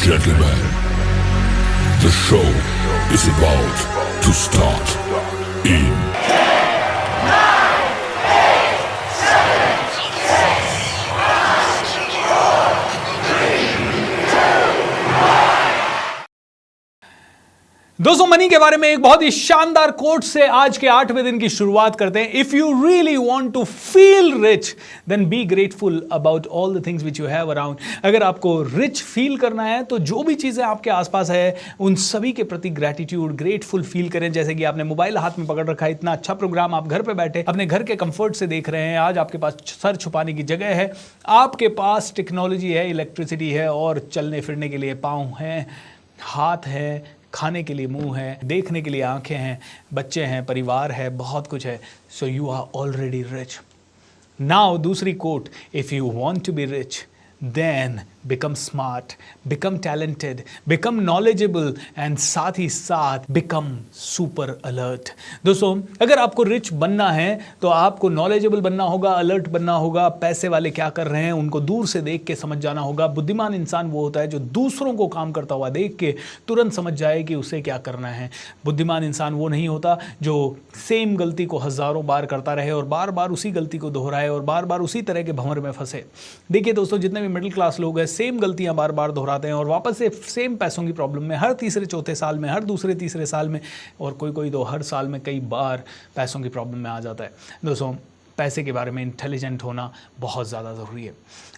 gentlemen, the show is about to start in दोस्तों, money के बारे में एक बहुत ही शानदार कोट से आज के 8वें दिन की शुरुआत करते हैं। If you really want to feel rich then be grateful about all the things which you have around. अगर आपको रिच फील करना है तो जो भी चीजें आपके आसपास है उन सभी के प्रति ग्रेटिट्यूड, ग्रेटफुल फील करें। जैसे कि आपने मोबाइल हाथ में पकड़ रखा है, इतना अच्छा प्रोग्राम आप घर पे बैठे अपने घर के कंफर्ट से देख रहे हैं। आज आपके पास सर छुपाने की जगह है, आपके पास टेक्नोलॉजी है, इलेक्ट्रिसिटी है और चलने फिरने के लिए पाँव हैं, हाथ है, खाने के लिए मुंह है, देखने के लिए आंखें हैं, बच्चे हैं, परिवार है, बहुत कुछ है। So you are already rich. Now दूसरी quote, if you want to be rich then become smart, become talented, become knowledgeable and साथ ही साथ बिकम सुपर अलर्ट। दोस्तों, अगर आपको रिच बनना है तो आपको नॉलेजेबल बनना होगा, अलर्ट बनना होगा। पैसे वाले क्या कर रहे हैं उनको दूर से देख के समझ जाना होगा। बुद्धिमान इंसान वो होता है जो दूसरों को काम करता हुआ देख के तुरंत समझ जाए कि उसे क्या करना है। बुद्धिमान इंसान वो नहीं होता जो सेम गलती को हजारों बार करता रहे और बार बार उसी गलती को दोहराए और बार बार उसी तरह के भंवर में फंसे। देखिए दोस्तों, जितने भी मिडिल क्लास लोग हैं सेम गलतियां बार बार दोहराते हैं और वापस से सेम पैसों की प्रॉब्लम में हर तीसरे चौथे साल में, हर दूसरे तीसरे साल में, और कोई कोई तो हर साल में कई बार पैसों की प्रॉब्लम में आ जाता है। दोस्तों, पैसे के बारे में इंटेलिजेंट होना बहुत ज़्यादा ज़रूरी है।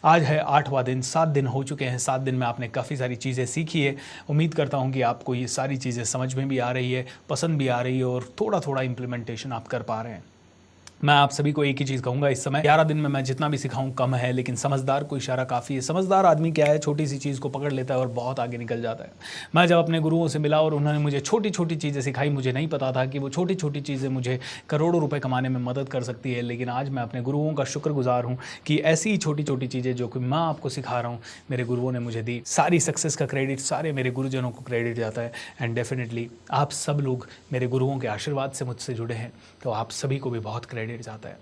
आज है 8वां दिन, 7 दिन हो चुके हैं। 7 दिन में आपने काफ़ी सारी चीज़ें सीखी है। उम्मीद करता हूँ कि आपको ये सारी चीज़ें समझ में भी आ रही है, पसंद भी आ रही है और थोड़ा थोड़ा इम्प्लीमेंटेशन आप कर पा रहे हैं। मैं आप सभी को एक ही चीज़ कहूँगा, इस समय 11 दिन में मैं जितना भी सिखाऊं कम है, लेकिन समझदार को इशारा काफ़ी है। समझदार आदमी क्या है, छोटी सी चीज़ को पकड़ लेता है और बहुत आगे निकल जाता है। मैं जब अपने गुरुओं से मिला और उन्होंने मुझे छोटी छोटी चीज़ें सिखाई, मुझे नहीं पता था कि वो छोटी छोटी चीज़ें मुझे करोड़ों रुपये कमाने में मदद कर सकती है। लेकिन आज मैं अपने गुरुओं का शुक्रगुजार हूँ कि ऐसी ही छोटी छोटी चीज़ें जो कि मैं आपको सिखा रहा हूँ मेरे गुरुओं ने मुझे दी। सारी सक्सेस का क्रेडिट सारे मेरे गुरुजनों को क्रेडिट जाता है। एंड डेफिनेटली आप सब लोग मेरे गुरुओं के आशीर्वाद से मुझसे जुड़े हैं तो आप सभी को भी बहुत क्रेडिट जाता है।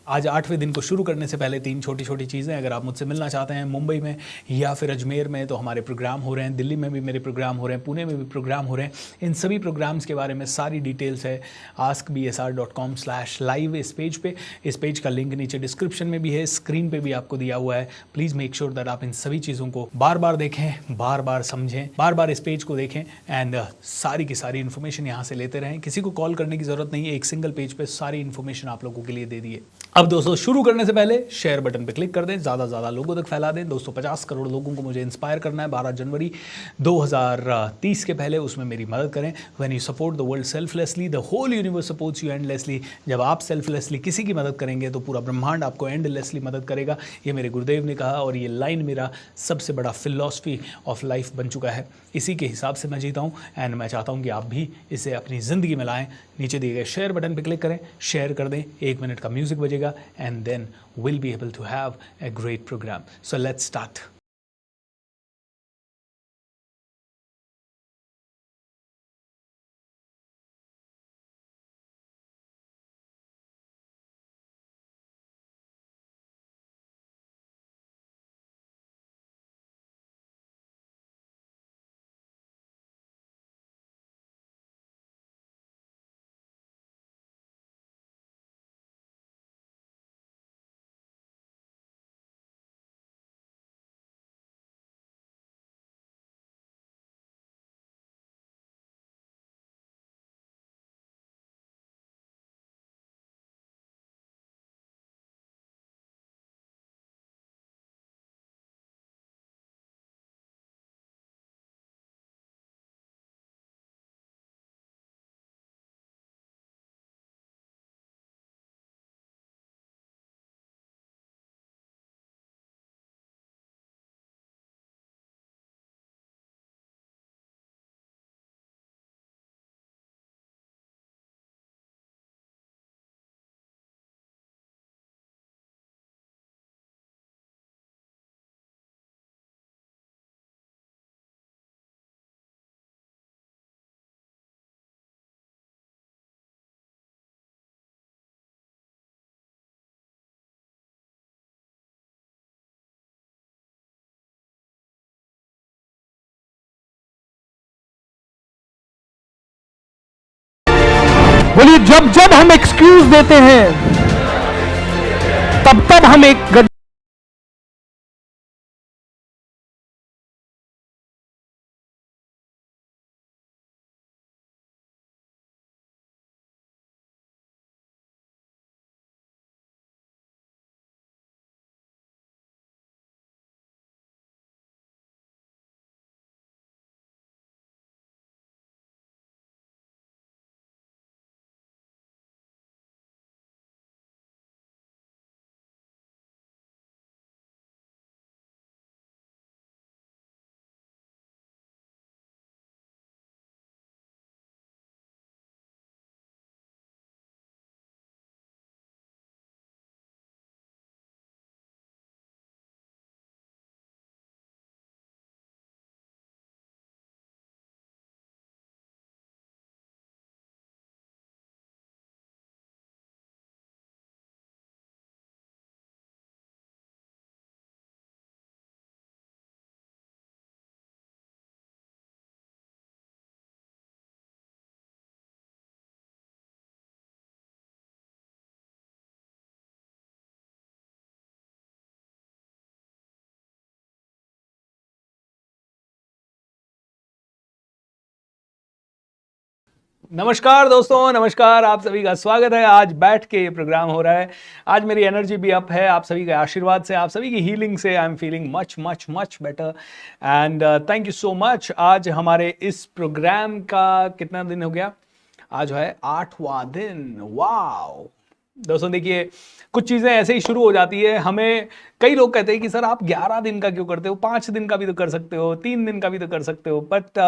आज 8वें दिन को शुरू करने से पहले 3 छोटी छोटी चीज़ें, अगर आप मुझसे मिलना चाहते हैं मुंबई में या फिर अजमेर में तो हमारे प्रोग्राम हो रहे हैं, दिल्ली में भी मेरे प्रोग्राम हो रहे हैं, पुणे में भी प्रोग्राम हो रहे हैं। इन सभी प्रोग्राम्स के बारे में सारी डिटेल्स है askbsr.com/live इस पेज पे। इस पेज का लिंक नीचे डिस्क्रिप्शन में भी है, स्क्रीन पे भी आपको दिया हुआ है। प्लीज़ मेक श्योर दैट आप इन सभी चीज़ों को बार बार देखें, बार बार समझें, बार बार इस पेज को देखें एंड सारी की सारी इन्फॉर्मेशन यहाँ से लेते रहें। किसी को कॉल करने की ज़रूरत नहीं है, एक सिंगल पेज पे सारी इन्फॉर्मेशन आप लोगों के लिए दे दी है। अब दोस्तों, शुरू करने से पहले शेयर बटन पे क्लिक कर दें, ज़्यादा से ज़्यादा लोगों तक फैला दें। 250 करोड़ लोगों को मुझे इंस्पायर करना है 12 जनवरी 2030 के पहले, उसमें मेरी मदद करें। When you support the world selflessly the whole universe supports you endlessly. जब आप सेल्फलेसली किसी की मदद करेंगे तो पूरा ब्रह्मांड आपको एंडलेसली मदद करेगा। ये मेरे गुरुदेव ने कहा और ये लाइन मेरा सबसे बड़ा फिलॉसफी ऑफ लाइफ बन चुका है। इसी के हिसाब से मैं जीता हूँ एंड मैं चाहता हूँ कि आप भी इसे अपनी ज़िंदगी में लाएँ। नीचे दिए गए शेयर बटन पर क्लिक करें, शेयर कर दें, 1 मिनट का म्यूजिक बजेगा and then we'll be able to have a great program. So let's start. बोलिए, जब जब हम एक्सक्यूज देते हैं तब तब हम एक नमस्कार दोस्तों, नमस्कार। आप सभी का स्वागत है। आज बैठ के ये प्रोग्राम हो रहा है। आज मेरी एनर्जी भी अप है। आप सभी के आशीर्वाद से, आप सभी की हीलिंग से आई am feeling much much much better and thank you so much. आज हमारे इस प्रोग्राम का कितना दिन हो गया? आज है 8वां दिन। वाओ दोस्तों, देखिए कुछ चीज़ें ऐसे ही शुरू हो जाती है। हमें कई लोग कहते हैं कि सर आप 11 दिन का क्यों करते हो, 5 दिन का भी तो कर सकते हो, 3 दिन का भी तो कर सकते हो। बट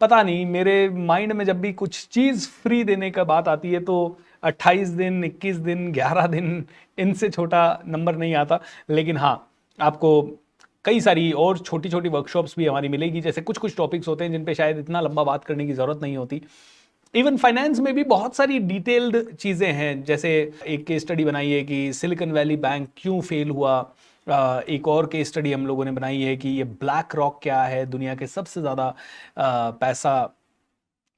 पता नहीं, मेरे माइंड में जब भी कुछ चीज़ फ्री देने का बात आती है तो 28 दिन, 21 दिन, 11 दिन, इनसे छोटा नंबर नहीं आता। लेकिन हाँ, आपको कई सारी और छोटी छोटी वर्कशॉप्स भी हमारी मिलेगी। जैसे कुछ कुछ टॉपिक्स होते हैं जिन पे शायद इतना लंबा बात करने की ज़रूरत नहीं होती। इवन फाइनेंस में भी बहुत सारी डिटेल्ड चीज़ें हैं। जैसे एक केस स्टडी बनाई है कि सिलिकॉन वैली बैंक क्यों फेल हुआ। एक और केस स्टडी हम लोगों ने बनाई है कि ये ब्लैक रॉक क्या है। दुनिया के सबसे ज़्यादा पैसा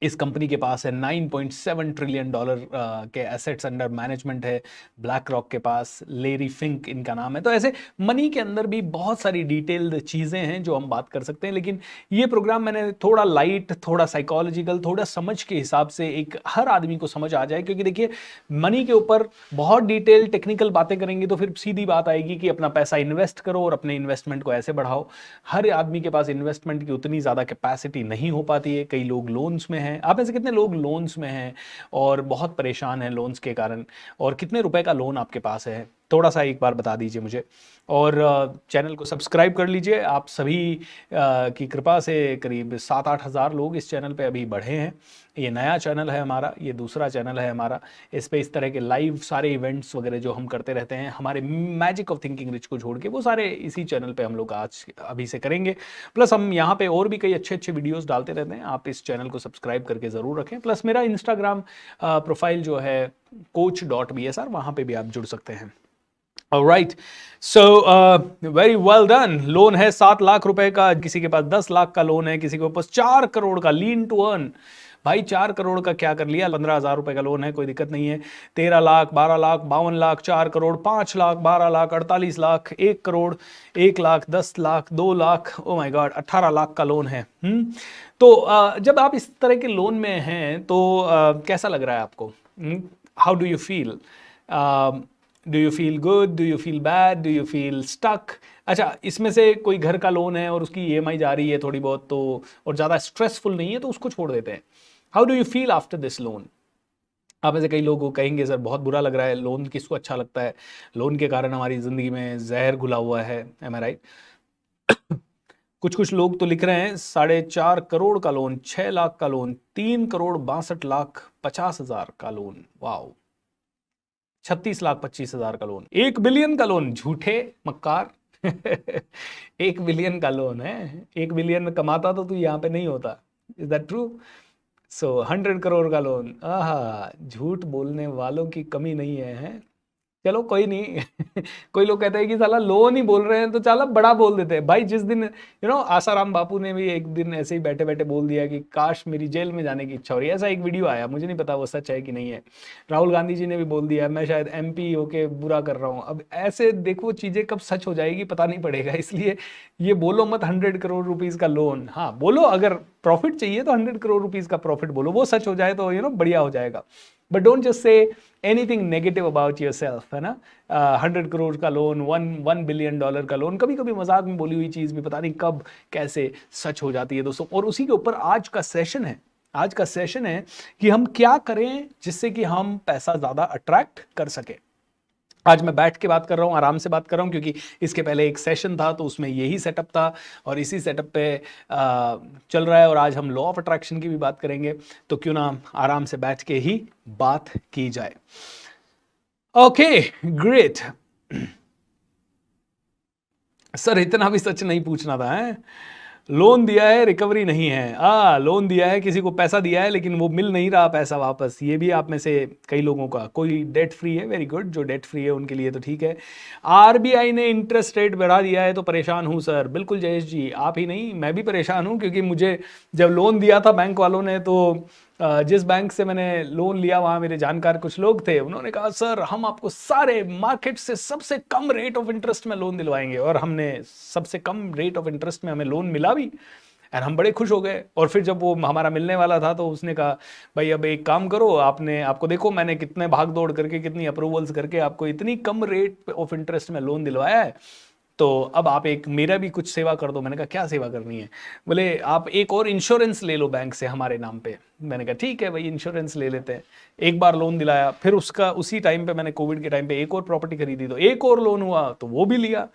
इस कंपनी के पास है। 9.7 ट्रिलियन डॉलर के एसेट्स अंडर मैनेजमेंट है ब्लैक रॉक के पास। लेरी फिंक इनका नाम है। तो ऐसे मनी के अंदर भी बहुत सारी डिटेल्ड चीज़ें हैं जो हम बात कर सकते हैं। लेकिन ये प्रोग्राम मैंने थोड़ा लाइट, थोड़ा साइकोलॉजिकल, थोड़ा समझ के हिसाब से, एक हर आदमी को समझ आ जाए। क्योंकि देखिए, मनी के ऊपर बहुत डिटेल टेक्निकल बातें करेंगे तो फिर सीधी बात आएगी कि अपना पैसा इन्वेस्ट करो और अपने इन्वेस्टमेंट को ऐसे बढ़ाओ। हर आदमी के पास इन्वेस्टमेंट की उतनी ज़्यादा कैपेसिटी नहीं हो पाती है। कई लोग लोन्स में हैं। आप में से कितने लोग लोन्स में हैं और बहुत परेशान हैं लोन्स के कारण? और कितने रुपए का लोन आपके पास है, थोड़ा सा एक बार बता दीजिए मुझे। और चैनल को सब्सक्राइब कर लीजिए। आप सभी की कृपा से करीब 7-8 हज़ार लोग इस चैनल पे अभी बढ़े हैं। ये नया चैनल है हमारा, ये दूसरा चैनल है हमारा। इस पे इस तरह के लाइव सारे इवेंट्स वगैरह जो हम करते रहते हैं, हमारे मैजिक ऑफ थिंकिंग रिच को छोड़ के, वो सारे इसी चैनल पे हम लोग आज अभी से करेंगे। प्लस हम यहाँ पे और भी कई अच्छे अच्छे वीडियोस डालते रहते हैं। आप इस चैनल को सब्सक्राइब करके ज़रूर रखें। प्लस मेरा इंस्टाग्राम प्रोफाइल जो है coach.bsr, वहाँ पे भी आप जुड़ सकते हैं। Alright, so very well done। Loan है 7 लाख रुपए का, किसी के पास 10 लाख का लोन है, किसी के पास 4 करोड़ का। लीन टू अर्न भाई, 4 करोड़ का क्या कर लिया? 15,000 रुपए का लोन है, कोई दिक्कत नहीं है। 13 lakh, 12 lakh, 52 lakh, 4 crore, 5 lakh, 12 lakh, 48 lakh, 1 crore, 1 lakh, 10 lakh, 2 lakh, oh my God, 18 lakh का लोन है। तो जब आप इस तरह के लोन में हैं तो कैसा लग रहा है आपको? How do you feel? Do you feel good? Do you feel bad? Do you feel stuck? अच्छा, इसमें से कोई घर का लोन है और उसकी ईएमआई जा रही है थोड़ी बहुत, तो और ज़्यादा स्ट्रेसफुल नहीं है तो उसको छोड़ देते हैं। How do you feel after this loan? आप में से कई लोग कहेंगे सर बहुत बुरा लग रहा है। लोन किसको अच्छा लगता है? लोन के कारण हमारी ज़िंदगी में जहर घुला हुआ है। एम आई राइट? कुछ कुछ लोग तो लिख रहे हैं 4.5 करोड़ का लोन, 6 लाख का लोन, 3 करोड़ 62 लाख 50 हज़ार का लोन। वाओ, 36 लाख 25 हज़ार का लोन, 1 बिलियन का लोन। झूठे मक्कार 1 बिलियन का लोन है। 1 बिलियन कमाता तो तू यहाँ पे नहीं होता। Is that true? So 100 crore का लोन। आहा, झूठ बोलने वालों की कमी नहीं है। चलो कोई नहीं कोई लोग कहते हैं कि साला लोन ही बोल रहे हैं तो चलो बड़ा बोल देते हैं भाई। जिस दिन आसाराम बापू ने भी एक दिन ऐसे ही बैठे बैठे बोल दिया कि काश मेरी जेल में जाने की इच्छा हो रही है, ऐसा एक वीडियो आया, मुझे नहीं पता वो सच है कि नहीं है। राहुल गांधी जी ने भी बोल दिया मैं शायद MP होके बुरा कर रहा हूँ। अब ऐसे देखो चीजें कब सच हो जाएगी पता नहीं पड़ेगा, इसलिए ये बोलो मत 100 करोड़ रुपीज का लोन। हाँ बोलो, अगर प्रॉफिट चाहिए तो 100 करोड़ रुपीज का प्रॉफिट बोलो, वो सच हो जाए तो बढ़िया हो जाएगा। But don't just say anything negative about your self, है ना। 100 करोड़ का लोन, 1 बिलियन डॉलर का लोन, कभी कभी मजाक में बोली हुई चीज भी पता नहीं कब कैसे सच हो जाती है दोस्तों। और उसी के ऊपर आज का सेशन है कि हम क्या करें जिससे कि हम पैसा ज्यादा अट्रैक्ट कर सके। आज मैं बैठ के बात कर रहा हूँ, आराम से बात कर रहा हूँ, क्योंकि इसके पहले एक सेशन था तो उसमें यही सेटअप था और इसी सेटअप पे चल रहा है। और आज हम लॉ ऑफ अट्रैक्शन की भी बात करेंगे, तो क्यों ना आराम से बैठ के ही बात की जाए। Okay great. सर इतना भी सच नहीं पूछना था, है? लोन दिया है रिकवरी नहीं है। लोन दिया है, किसी को पैसा दिया है लेकिन वो मिल नहीं रहा पैसा वापस। ये भी आप में से कई लोगों का, कोई डेट फ्री है, वेरी गुड, जो डेट फ्री है उनके लिए तो ठीक है। RBI ने इंटरेस्ट रेट बढ़ा दिया है तो परेशान हूँ सर। बिल्कुल जयेश जी, आप ही नहीं मैं भी परेशान हूँ, क्योंकि मुझे जब लोन दिया था बैंक वालों ने तो जिस बैंक से मैंने लोन लिया वहाँ मेरे जानकार कुछ लोग थे, उन्होंने कहा सर हम आपको सारे मार्केट से सबसे कम रेट ऑफ इंटरेस्ट में लोन दिलवाएंगे। और हमने सबसे कम रेट ऑफ इंटरेस्ट में हमें लोन मिला भी, और हम बड़े खुश हो गए। और फिर जब वो हमारा मिलने वाला था तो उसने कहा भाई अब एक काम करो, आपको देखो मैंने कितने भाग दौड़ करके कितनी अप्रूवल्स करके आपको इतनी कम रेट ऑफ इंटरेस्ट में लोन दिलवाया है, तो अब आप एक मेरा भी कुछ सेवा कर दो। मैंने कहा क्या सेवा करनी है? बोले आप एक और इंश्योरेंस ले लो बैंक से हमारे नाम पे। मैंने कहा ठीक है भाई इंश्योरेंस ले लेते हैं। एक बार लोन दिलाया, फिर उसका उसी टाइम पे मैंने कोविड के टाइम पे एक और प्रॉपर्टी खरीदी तो एक और लोन हुआ तो वो भी लिया।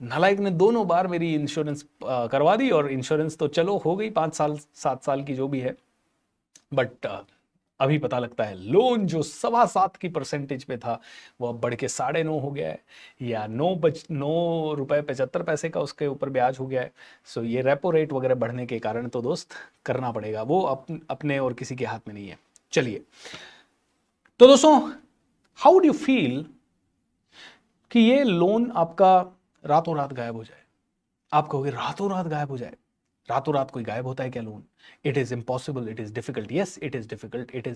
नालायक ने दोनों बार मेरी इंश्योरेंस करवा दी, और इंश्योरेंस तो चलो हो गई 5 साल 7 साल की जो भी है। बट अभी पता लगता है लोन जो 7.25% पे था वो अब बढ़ के 9.5 हो गया है, या 9 रुपए 75 पैसे का उसके ऊपर ब्याज हो गया है। सो ये रेपो रेट वगैरह बढ़ने के कारण तो दोस्त करना पड़ेगा, वो अपने और किसी के हाथ में नहीं है। चलिए तो दोस्तों, हाउ डू यू फील कि ये लोन आपका रातों रात गायब हो जाए? आप कहोगे रातों रात गायब हो जाए? रातों रात कोई गायब होता है क्या loan? It is impossible, it is difficult, yes it is difficult, it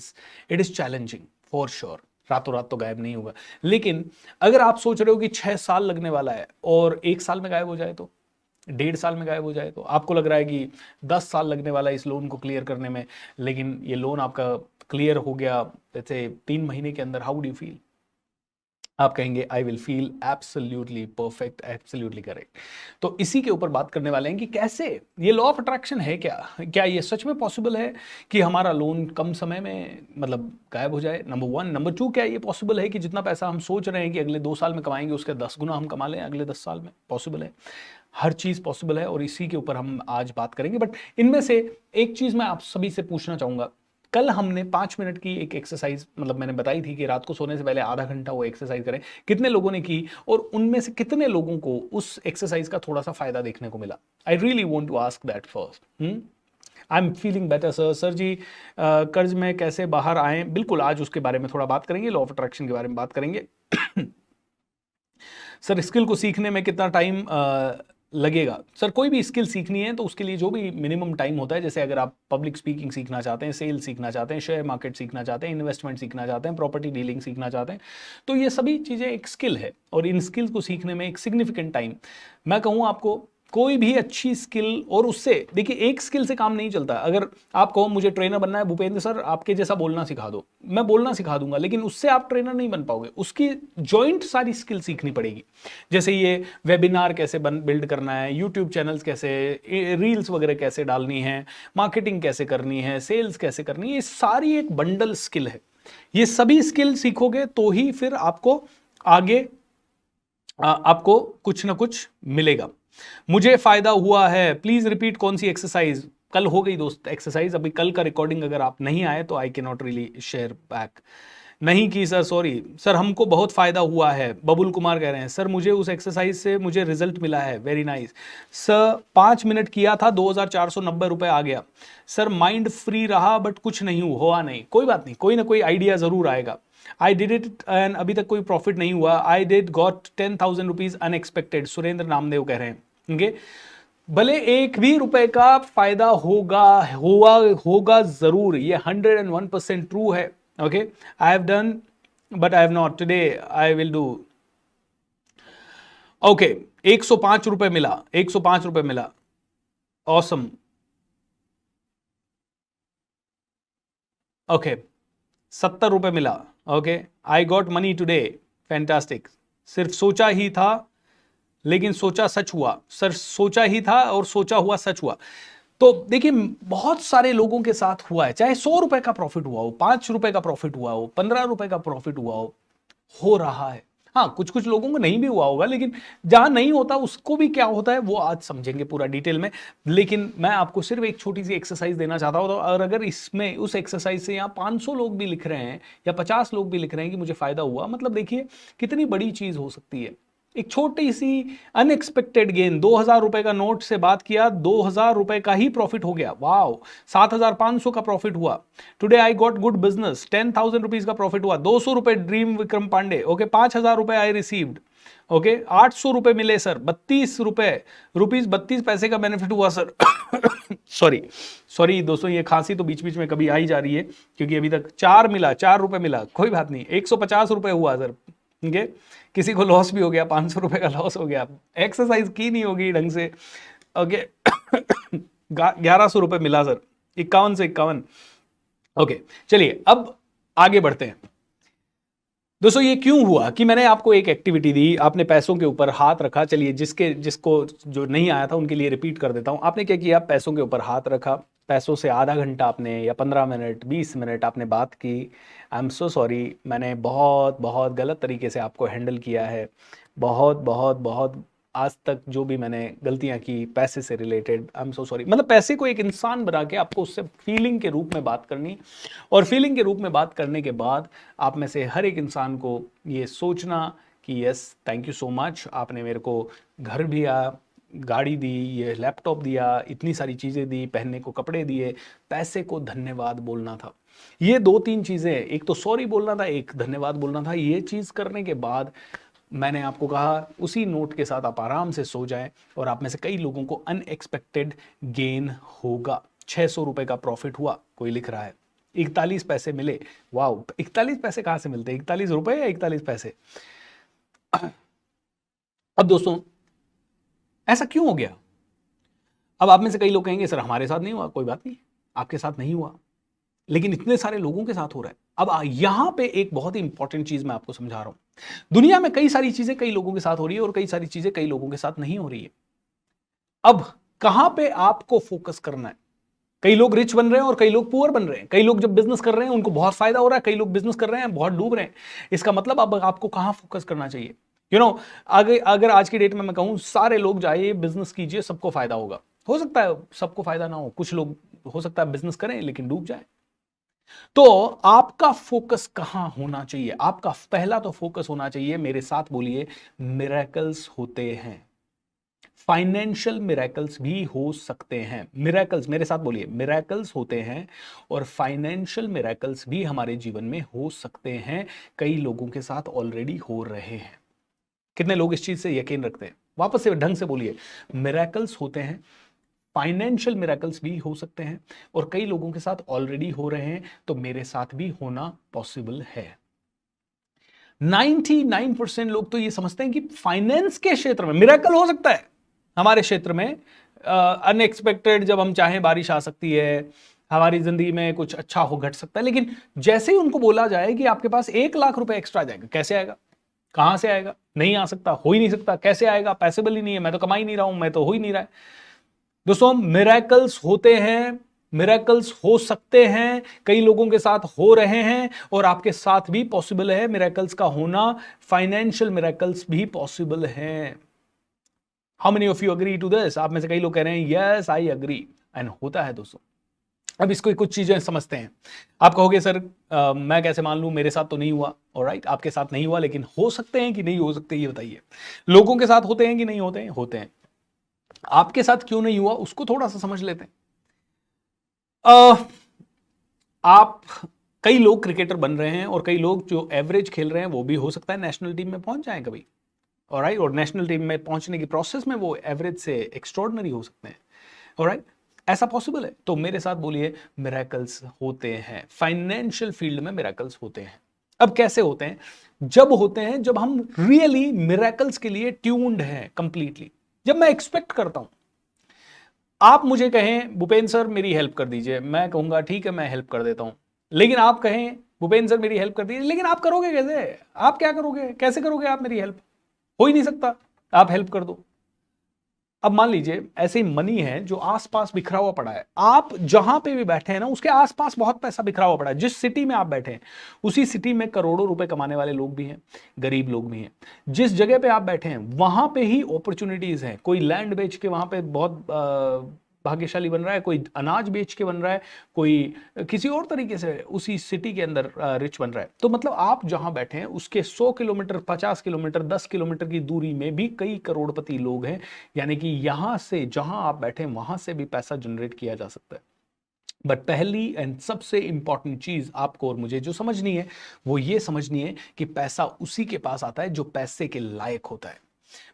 is challenging for sure. रातों रात तो गायब नहीं होगा, लेकिन अगर आप सोच रहे हो कि 6 साल लगने वाला है और 1 साल में गायब हो जाए तो, 1.5 साल में गायब हो जाए तो, आपको लग रहा है कि 10 साल लगने वाला है इस लोन को क्लियर करने में, लेकिन ये लोन आपका क्लियर हो गया जैसे 3 महीने के अंदर, हाउ डू यू फील? आप कहेंगे I will feel absolutely perfect, absolutely correct. तो इसी के ऊपर बात करने वाले हैं कि कैसे ये लॉ ऑफ अट्रैक्शन है, क्या ये सच में पॉसिबल है कि हमारा लोन कम समय में मतलब गायब हो जाए? नंबर 1। नंबर 2, क्या ये पॉसिबल है कि जितना पैसा हम सोच रहे हैं कि अगले 2 साल में कमाएंगे उसके 10 गुना हम कमा लें अगले 10 साल में? पॉसिबल है, हर चीज़ पॉसिबल है, और इसी के ऊपर हम आज बात करेंगे। बट इनमें से एक चीज़ मैं आप सभी से पूछना चाहूँगा। कल हमने 5 मिनट की एक एक्सरसाइज मतलब मैंने बताई थी कि रात को सोने से पहले आधा घंटा वो एक्सरसाइज करें। कितने लोगों ने की, और उनमें से कितने लोगों को उस एक्सरसाइज का थोड़ा सा फायदा देखने को मिला? I really want to ask that first. I am feeling better sir. Sir ji कर्ज में कैसे बाहर आए? बिल्कुल, आज उसके बारे में थोड़ा बात करेंगे, लॉ ऑफ अट्रैक्शन के बारे में बात करेंगे। सर स्किल को सीखने में कितना टाइम लगेगा? सर कोई भी स्किल सीखनी है तो उसके लिए जो भी मिनिमम टाइम होता है, जैसे अगर आप पब्लिक स्पीकिंग सीखना चाहते हैं, सेल सीखना चाहते हैं, शेयर मार्केट सीखना चाहते हैं, इन्वेस्टमेंट सीखना चाहते हैं, प्रॉपर्टी डीलिंग सीखना चाहते हैं, तो ये सभी चीज़ें एक स्किल है, और इन स्किल्स को सीखने में एक सिग्निफिकेंट टाइम, मैं कहूँ आपको कोई भी अच्छी स्किल, और उससे देखिए एक स्किल से काम नहीं चलता। अगर आप कहो मुझे ट्रेनर बनना है भूपेंद्र सर, आपके जैसा बोलना सिखा दो, मैं बोलना सिखा दूंगा, लेकिन उससे आप ट्रेनर नहीं बन पाओगे। उसकी जॉइंट सारी स्किल सीखनी पड़ेगी। जैसे ये वेबिनार कैसे बिल्ड करना है, यूट्यूब चैनल्स कैसे, रील्स वगैरह कैसे डालनी है, मार्केटिंग कैसे करनी है, सेल्स कैसे करनी है, ये सारी एक बंडल स्किल है। ये सभी स्किल सीखोगे तो ही फिर आपको आगे आपको कुछ ना कुछ मिलेगा। मुझे फायदा हुआ है, प्लीज रिपीट कौन सी एक्सरसाइज? कल हो गई दोस्त एक्सरसाइज, अभी कल का रिकॉर्डिंग अगर आप नहीं आए तो I can not really share back. नहीं की सर, सॉरी सर, हमको बहुत फायदा हुआ है। बबुल कुमार कह रहे हैं सर मुझे उस एक्सरसाइज से मुझे रिजल्ट मिला है, वेरी नाइस सर। 5 मिनट किया था 2490 रुपए आ गया सर। माइंड फ्री रहा बट कुछ नहीं हुआ नहीं, कोई बात नहीं, कोई ना कोई आइडिया जरूर आएगा। आई डिड इट एंड अभी तक कोई प्रॉफिट नहीं हुआ. I did got 10,000 rupees unexpected. Surendra Namdev कह रहे हैं. ओके, भले एक भी रुपए का फायदा होगा जरूर, ये 101% ट्रू है. Okay, I have done but I have not. Today I will do. Okay, 105 रुपए मिला, 105 रुपए मिला. ऑसम. ओके, 70 रुपए मिला. Okay, I got money today. Fantastic. सिर्फ सोचा ही था लेकिन सोचा सच हुआ. सर, सोचा ही था और सोचा हुआ सच हुआ. तो देखिए, बहुत सारे लोगों के साथ हुआ है, चाहे 100 रुपए का प्रॉफिट हुआ हो, 5 रुपए का प्रॉफिट हुआ हो, 15 रुपए का प्रॉफिट हुआ हो रहा है. हाँ, कुछ कुछ लोगों को नहीं भी हुआ होगा, लेकिन जहां नहीं होता उसको भी क्या होता है वो आज समझेंगे पूरा डिटेल में. लेकिन मैं आपको सिर्फ एक छोटी सी एक्सरसाइज देना चाहता हूं. तो और अगर इसमें उस एक्सरसाइज से यहाँ 500 लोग भी लिख रहे हैं या 50 लोग भी लिख रहे हैं कि मुझे फायदा हुआ, मतलब देखिए कितनी बड़ी चीज हो सकती है. एक छोटी सी अनएक्सपेक्टेड गेन. 2,000 रुपए का नोट से बात किया, 2,000 रुपए का ही प्रॉफिट हो गया. वाओ. 7,500 का प्रॉफिट हुआ. Today I got good business. 10,000 rupees का प्रॉफिट हुआ. 200 रुपए ड्रीम विक्रम पांडे. ओके, 5,000 रुपए आई रिसीव्ड. ओके, 800 रुपए मिले सर. 32 पैसे का बेनिफिट हुआ सर. सॉरी दोस्तों, ये खांसी तो बीच बीच में कभी आ ही जा रही है, क्योंकि अभी तक 4 रुपए मिला. कोई बात नहीं. 150 रुपए हुआ सर. ओके, किसी को लॉस भी हो गया, 500 रुपए का लॉस हो गया. एक्सरसाइज की नहीं होगी ढंग से. ओके, 1100 रुपए मिला सर. 51 से 51. ओके, चलिए अब आगे बढ़ते हैं. दोस्तों, ये क्यों हुआ कि मैंने आपको एक एक्टिविटी दी, आपने पैसों के ऊपर हाथ रखा. चलिए, जिसको जो नहीं आया था उनके लिए रिपीट कर देता हूं. आपने क्या किया? पैसों के ऊपर हाथ रखा. पैसों से आधा घंटा आपने या 15 मिनट 20 मिनट आपने बात की. आई एम सो सॉरी, मैंने बहुत बहुत गलत तरीके से आपको हैंडल किया है. बहुत बहुत बहुत आज तक जो भी मैंने गलतियां की पैसे से related, I am so sorry. मतलब पैसे को एक इंसान बना के आपको उससे फीलिंग के रूप में बात करनी, और फीलिंग के रूप में बात करने के बाद आप में से हर एक इंसान को ये सोचना कि yes, thank you so much, आपने मेरे को घर भी गाड़ी दी, ये लैपटॉप दिया, इतनी सारी चीज़ें दी, पहनने को कपड़े दिए. पैसे को धन्यवाद बोलना था. ये 2-3 चीज़ें, एक तो सॉरी बोलना था, एक धन्यवाद बोलना था. ये चीज़ करने के बाद मैंने आपको कहा उसी नोट के साथ आप आराम से सो जाएं, और आप में से कई लोगों को अनएक्सपेक्टेड गेन होगा. 600 रुपए का प्रॉफिट हुआ, कोई लिख रहा है. 41 पैसे मिले. वाओ, 41 पैसे कहाँ से मिलते हैं? 41 रुपए या 41 पैसे? अब दोस्तों, ऐसा क्यों हो गया? अब आप में से कई लोग कहेंगे सर हमारे साथ नहीं हुआ. कोई बात नहीं, आपके साथ नहीं हुआ, लेकिन इतने सारे लोगों के साथ हो रहा है. अब यहां पे एक बहुत ही इंपॉर्टेंट चीज मैं आपको समझा रहा हूं. दुनिया में कई सारी चीजें कई लोगों के साथ हो रही है और कई सारी चीजें कई लोगों के साथ नहीं हो रही है. अब कहां पे आपको फोकस करना है? कई लोग रिच बन रहे हैं और कई लोग पुअर बन रहे हैं. कई लोग जब बिजनेस कर रहे हैं उनको बहुत फायदा हो रहा है, कई लोग बिजनेस कर रहे हैं बहुत डूब रहे हैं. इसका मतलब अब आपको कहां फोकस करना चाहिए? अगर आज की डेट में मैं कहूं सारे लोग जाइए बिजनेस कीजिए, सबको फायदा होगा. हो सकता है सबको फायदा ना हो, कुछ लोग हो सकता है बिजनेस करें लेकिन डूब जाए. तो आपका फोकस कहां होना चाहिए? आपका पहला तो फोकस होना चाहिए, मेरे साथ बोलिए, मिरेकल्स होते हैं. फाइनेंशियल मिरेकल्स भी हो सकते हैं. मिरेकल्स, मेरे साथ बोलिए, मिरेकल्स होते हैं और फाइनेंशियल मिरेकल्स भी हमारे जीवन में हो सकते हैं. कई लोगों के साथ ऑलरेडी हो रहे हैं. कितने लोग इस चीज से यकीन रखते हैं? वापस से ढंग से बोलिए, मिरेकल्स होते हैं, फाइनेंशियल मिरेकल्स भी हो सकते हैं, और कई लोगों के साथ ऑलरेडी हो रहे हैं, तो मेरे साथ भी होना पॉसिबल है. 99% लोग तो ये समझते हैं कि फाइनेंस के क्षेत्र में मिरेकल हो सकता है. हमारे क्षेत्र में अनएक्सपेक्टेड, जब हम चाहें बारिश आ सकती है, हमारी जिंदगी में कुछ अच्छा हो घट सकता है. लेकिन जैसे ही उनको बोला जाए कि आपके पास 1 लाख रुपए एक्स्ट्रा आ जाएगा, कैसे आएगा? कहां से आएगा? नहीं आ सकता, हो ही नहीं सकता. कैसे आएगा? पैसेबल ही नहीं है, मैं तो कमा ही नहीं रहा हूं, मैं तो हो ही नहीं रहा है. दोस्तों, मिरेकल्स होते हैं, मिरेकल्स हो सकते हैं, कई लोगों के साथ हो रहे हैं, और आपके साथ भी पॉसिबल है मिरेकल्स का होना. फाइनेंशियल मिरेकल्स भी पॉसिबल है. How many of you agree to this? आप में से कई लोग कह रहे हैं यस आई अग्री, एंड होता है. दोस्तों, अब इसको कुछ चीजें समझते हैं. आप कहोगे सर मैं कैसे मान लूं, मेरे साथ तो नहीं हुआ. ऑलराइट, आपके साथ नहीं हुआ, लेकिन हो सकते हैं कि नहीं हो सकते, ये बताइए. लोगों के साथ होते हैं कि नहीं होते हैं? होते हैं. आपके साथ क्यों नहीं हुआ उसको थोड़ा सा समझ लेते हैं. आप कई लोग क्रिकेटर बन रहे हैं और कई लोग जो एवरेज खेल रहे हैं वो भी हो सकता है नेशनल टीम में पहुंच जाएं कभी, ऑलराइट, और नेशनल टीम में पहुंचने की प्रोसेस में वो एवरेज से एक्स्ट्रॉर्डिनरी हो सकते हैं, ऑलराइट, ऐसा पॉसिबल है। तो मेरे साथ बोलिए मिरेकल्स होते हैं, फाइनेंशियल फील्ड में मिरेकल्स होते हैं। अब कैसे होते हैं? जब होते हैं जब हम रियली मिरेकल्स के लिए ट्यून्ड हैं कंप्लीटली। जब मैं एक्सपेक्ट करता हूं, आप मुझे कहें भूपेंद्र सर मेरी हेल्प कर दीजिए, मैं कहूंगा ठीक है मैं हेल्प कर देता हूं। लेकिन आप कहें भूपेंद्र सर मेरी हेल्प कर दीजिए, लेकिन आप करोगे कैसे? आप क्या करोगे? कैसे करोगे आप मेरी हेल्प? हो ही नहीं सकता आप हेल्प कर दो। अब मान लीजिए ऐसे ही मनी है जो आसपास बिखरा हुआ पड़ा है, आप जहां पे भी बैठे हैं ना उसके आसपास बहुत पैसा बिखरा हुआ पड़ा है। जिस सिटी में आप बैठे हैं उसी सिटी में करोड़ों रुपए कमाने वाले लोग भी हैं, गरीब लोग भी हैं। जिस जगह पे आप बैठे हैं वहां पे ही अपॉर्चुनिटीज हैं। कोई लैंड बेच के वहां पे बहुत भाग्यशाली बन रहा है, कोई अनाज बेच के बन रहा है, कोई किसी और तरीके से उसी सिटी के अंदर रिच बन रहा है। तो मतलब आप जहां बैठे हैं उसके 100 किलोमीटर, 50 किलोमीटर, 10 किलोमीटर की दूरी में भी कई करोड़पति लोग हैं। यानी कि यहां से जहां आप बैठे हैं वहां से भी पैसा जनरेट किया जा सकता है। बट पहली एंड सबसे इंपॉर्टेंट चीज आपको और मुझे जो समझनी है वो ये समझनी है कि पैसा उसी के पास आता है जो पैसे के लायक होता है।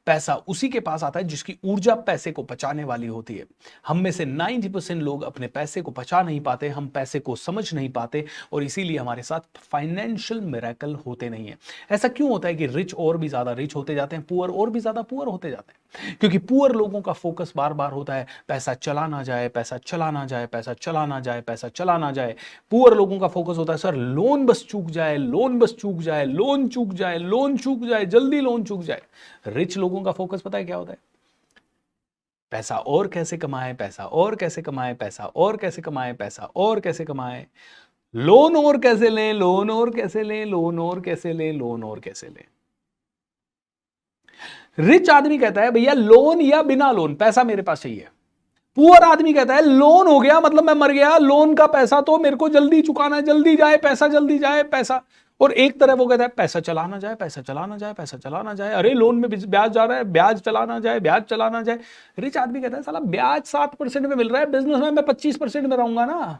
पैसा उसी के पास आता है जिसकी ऊर्जा पैसे को पचाने वाली होती है। हम में से 90% लोग अपने पैसे को पचा नहीं पाते, हम पैसे को समझ नहीं पाते और इसीलिए हमारे साथ फाइनेंशियल मिरेकल होते नहीं है। ऐसा क्यों होता है कि रिच और भी ज्यादा रिच होते जाते हैं, पुअर और भी ज्यादा पुअर होते जाते हैं? क्योंकि पुअर लोगों का फोकस बार बार होता है पैसा चला ना जाए, पैसा चला ना जाए, पैसा चला ना जाए, पैसा चला ना जाए। पुअर लोगों का फोकस होता है सर लोन बस चूक जाए, लोन बस चूक जाए, लोन चूक जाए, लोन चूक जाए, जल्दी लोन चूक जाए। रिच लोगों का फोकस पता है क्या होता है? पैसा और कैसे कमाए, पैसा और कैसे कमाए, पैसा और कैसे कमाए, पैसा और कैसे कमाए, लोन और कैसे लें, लोन और कैसे लें, लोन और कैसे लें, लोन और कैसे लें। रिच आदमी कहता है भैया लोन या बिना लोन पैसा मेरे पास चाहिए। पुअर आदमी कहता है लोन हो गया मतलब मैं मर गया, लोन का पैसा तो मेरे को जल्दी चुकाना है, जल्दी जाए पैसा, जल्दी जाए पैसा। और एक तरह वो कहता है पैसा चलाना जाए, पैसा चलाना जाए, पैसा चलाना जाए, अरे लोन में ब्याज जा रहा है, ब्याज चलाना जाए, ब्याज चलाना जाए। रिच आदमी कहता है साला ब्याज 7% में मिल रहा है, बिजनेस में मैं 25% में रहूंगा ना,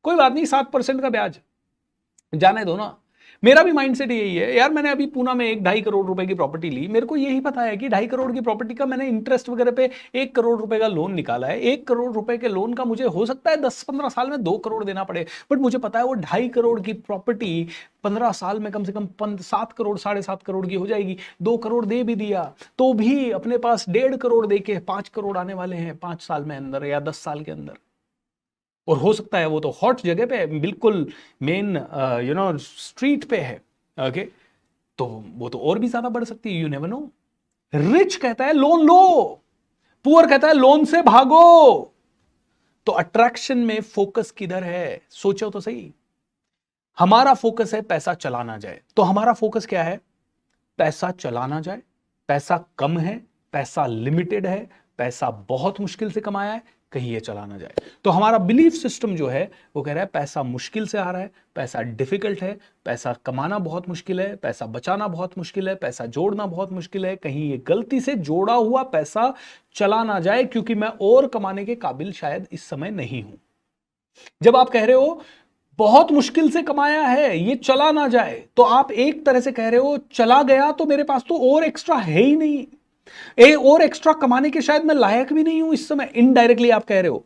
कोई बात नहीं 7% का ब्याज जाने दो ना। मेरा भी माइंडसेट यही है यार। मैंने अभी पूना में 1-2.5 करोड़ रुपए की प्रॉपर्टी ली, मेरे को यही पता है कि 2.5 करोड़ की प्रॉपर्टी का मैंने इंटरेस्ट वगैरह पे 1 करोड़ रुपए का लोन निकाला है। 1 करोड़ रुपए के लोन का मुझे हो सकता है 10-15 साल में 2 करोड़ देना पड़े, बट मुझे पता है वो 2.5 करोड़ की प्रॉपर्टी 15 साल में कम से कम 7 करोड़ 7.5 करोड़ की हो जाएगी। 2 करोड़ दे भी दिया तो भी अपने पास 1.5 करोड़ दे के 5 करोड़ आने वाले हैं 5 साल में अंदर या 10 साल के अंदर। और हो सकता है वो तो हॉट जगह पे बिल्कुल मेन स्ट्रीट पे है, ओके, तो वो तो और भी ज्यादा बढ़ सकती है, यू नेवर नो। रिच कहता है लोन लो, पुअर कहता है लोन से भागो। तो अट्रैक्शन में फोकस किधर है? सोचो तो सही। हमारा फोकस है पैसा चलाना जाए, तो हमारा फोकस क्या है? पैसा चलाना जाए, पैसा कम है, पैसा लिमिटेड है, पैसा बहुत मुश्किल से कमाया है, कहीं ये चला ना जाए। तो हमारा बिलीफ सिस्टम जो है वो कह रहा है पैसा मुश्किल से आ रहा है, पैसा डिफिकल्ट है, पैसा कमाना बहुत मुश्किल है, पैसा बचाना बहुत मुश्किल है, पैसा जोड़ना बहुत मुश्किल है, कहीं ये गलती से जोड़ा हुआ पैसा चला ना जाए क्योंकि मैं और कमाने के काबिल शायद इस समय नहीं हूं। जब आप कह रहे हो बहुत मुश्किल से कमाया है ये चला ना जाए, तो आप एक तरह से कह रहे हो चला गया तो मेरे पास तो और एक्स्ट्रा है ही नहीं, और एक्स्ट्रा कमाने के शायद मैं लायक भी नहीं हूं इस समय। इनडायरेक्टली आप कह रहे हो,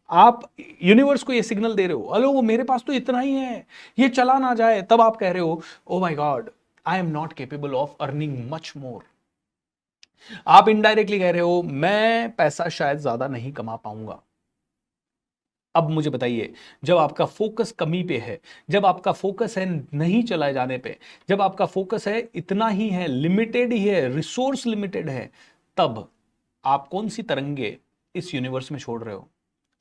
आप यूनिवर्स को ये सिग्नल दे रहे हो, अलो वो मेरे पास तो इतना ही है, ये चला ना जाए। तब आप कह रहे हो oh my God I am not capable of earning much more. आप इनडायरेक्टली कह रहे हो मैं पैसा शायद ज्यादा नहीं कमा पाऊंगा। अब मुझे बताइए, जब आपका फोकस कमी पे है, जब आपका फोकस है नहीं चलाए जाने पे, जब आपका फोकस है इतना ही है, लिमिटेड ही है, रिसोर्स लिमिटेड है, तब आप कौन सी तरंगे इस यूनिवर्स में छोड़ रहे हो?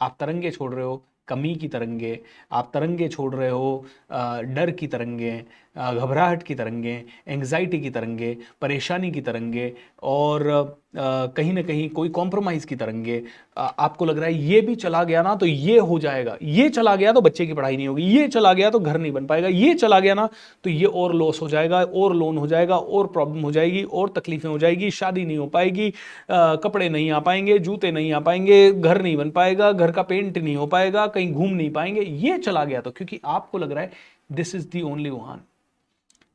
आप तरंगे छोड़ रहे हो कमी की तरंगे, आप तरंगे छोड़ रहे हो डर की तरंगे, घबराहट की तरंगे, एंग्जाइटी की तरंगे, परेशानी की तरंगे, और कहीं ना कहीं कोई कॉम्प्रोमाइज़ की तरंगे। आपको लग रहा है ये भी चला गया ना तो ये हो जाएगा, ये चला गया तो बच्चे की पढ़ाई नहीं होगी, ये चला गया तो घर नहीं बन पाएगा, ये चला गया ना तो ये और लॉस हो जाएगा, और लोन हो जाएगा, और प्रॉब्लम हो जाएगी, और तकलीफें हो जाएगी, शादी नहीं हो पाएगी, कपड़े नहीं आ पाएंगे, जूते नहीं आ पाएंगे, घर नहीं बन पाएगा, घर का पेंट नहीं हो पाएगा, कहीं घूम नहीं पाएंगे। ये चला गया तो क्योंकि आपको लग रहा है this is the only one.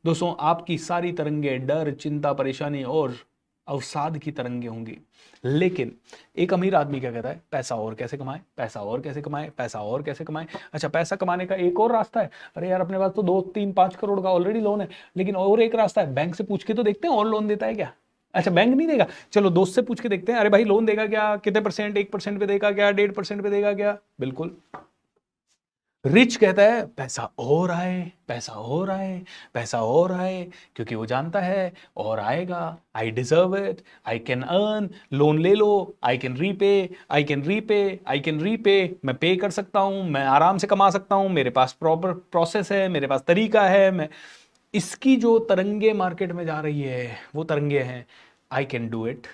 दोस्तों, आपकी सारी तरंगे डर, चिंता, परेशानी और अवसाद की तरंगे होंगी, लेकिन एक अमीर आदमी क्या कहता है? पैसा और कैसे कमाए, पैसा और कैसे कमाए, पैसा और कैसे कमाए। अच्छा, पैसा कमाने का एक और रास्ता है। अरे यार, अपने पास तो 2, 3, 5 करोड़ का ऑलरेडी लोन है, लेकिन और एक रास्ता है, बैंक से पूछ के तो देखते हैं और लोन देता है क्या। अच्छा, बैंक नहीं देगा, चलो दोस्त से पूछ के देखते हैं। अरे भाई, लोन देगा क्या? कितने %? 1% पे देगा क्या? 1.5% पे देगा क्या? बिल्कुल। रिच कहता है पैसा और आए, पैसा और आए, पैसा और आए, क्योंकि वो जानता है और आएगा। I deserve it, I can earn, loan ले लो, I can repay, I can repay, I can repay, मैं पे कर सकता हूं, मैं आराम से कमा सकता हूं, मेरे पास प्रॉपर प्रोसेस है, मेरे पास तरीका है। मैं इसकी जो तरंगे मार्केट में जा रही है वो तरंगे हैं I can do it,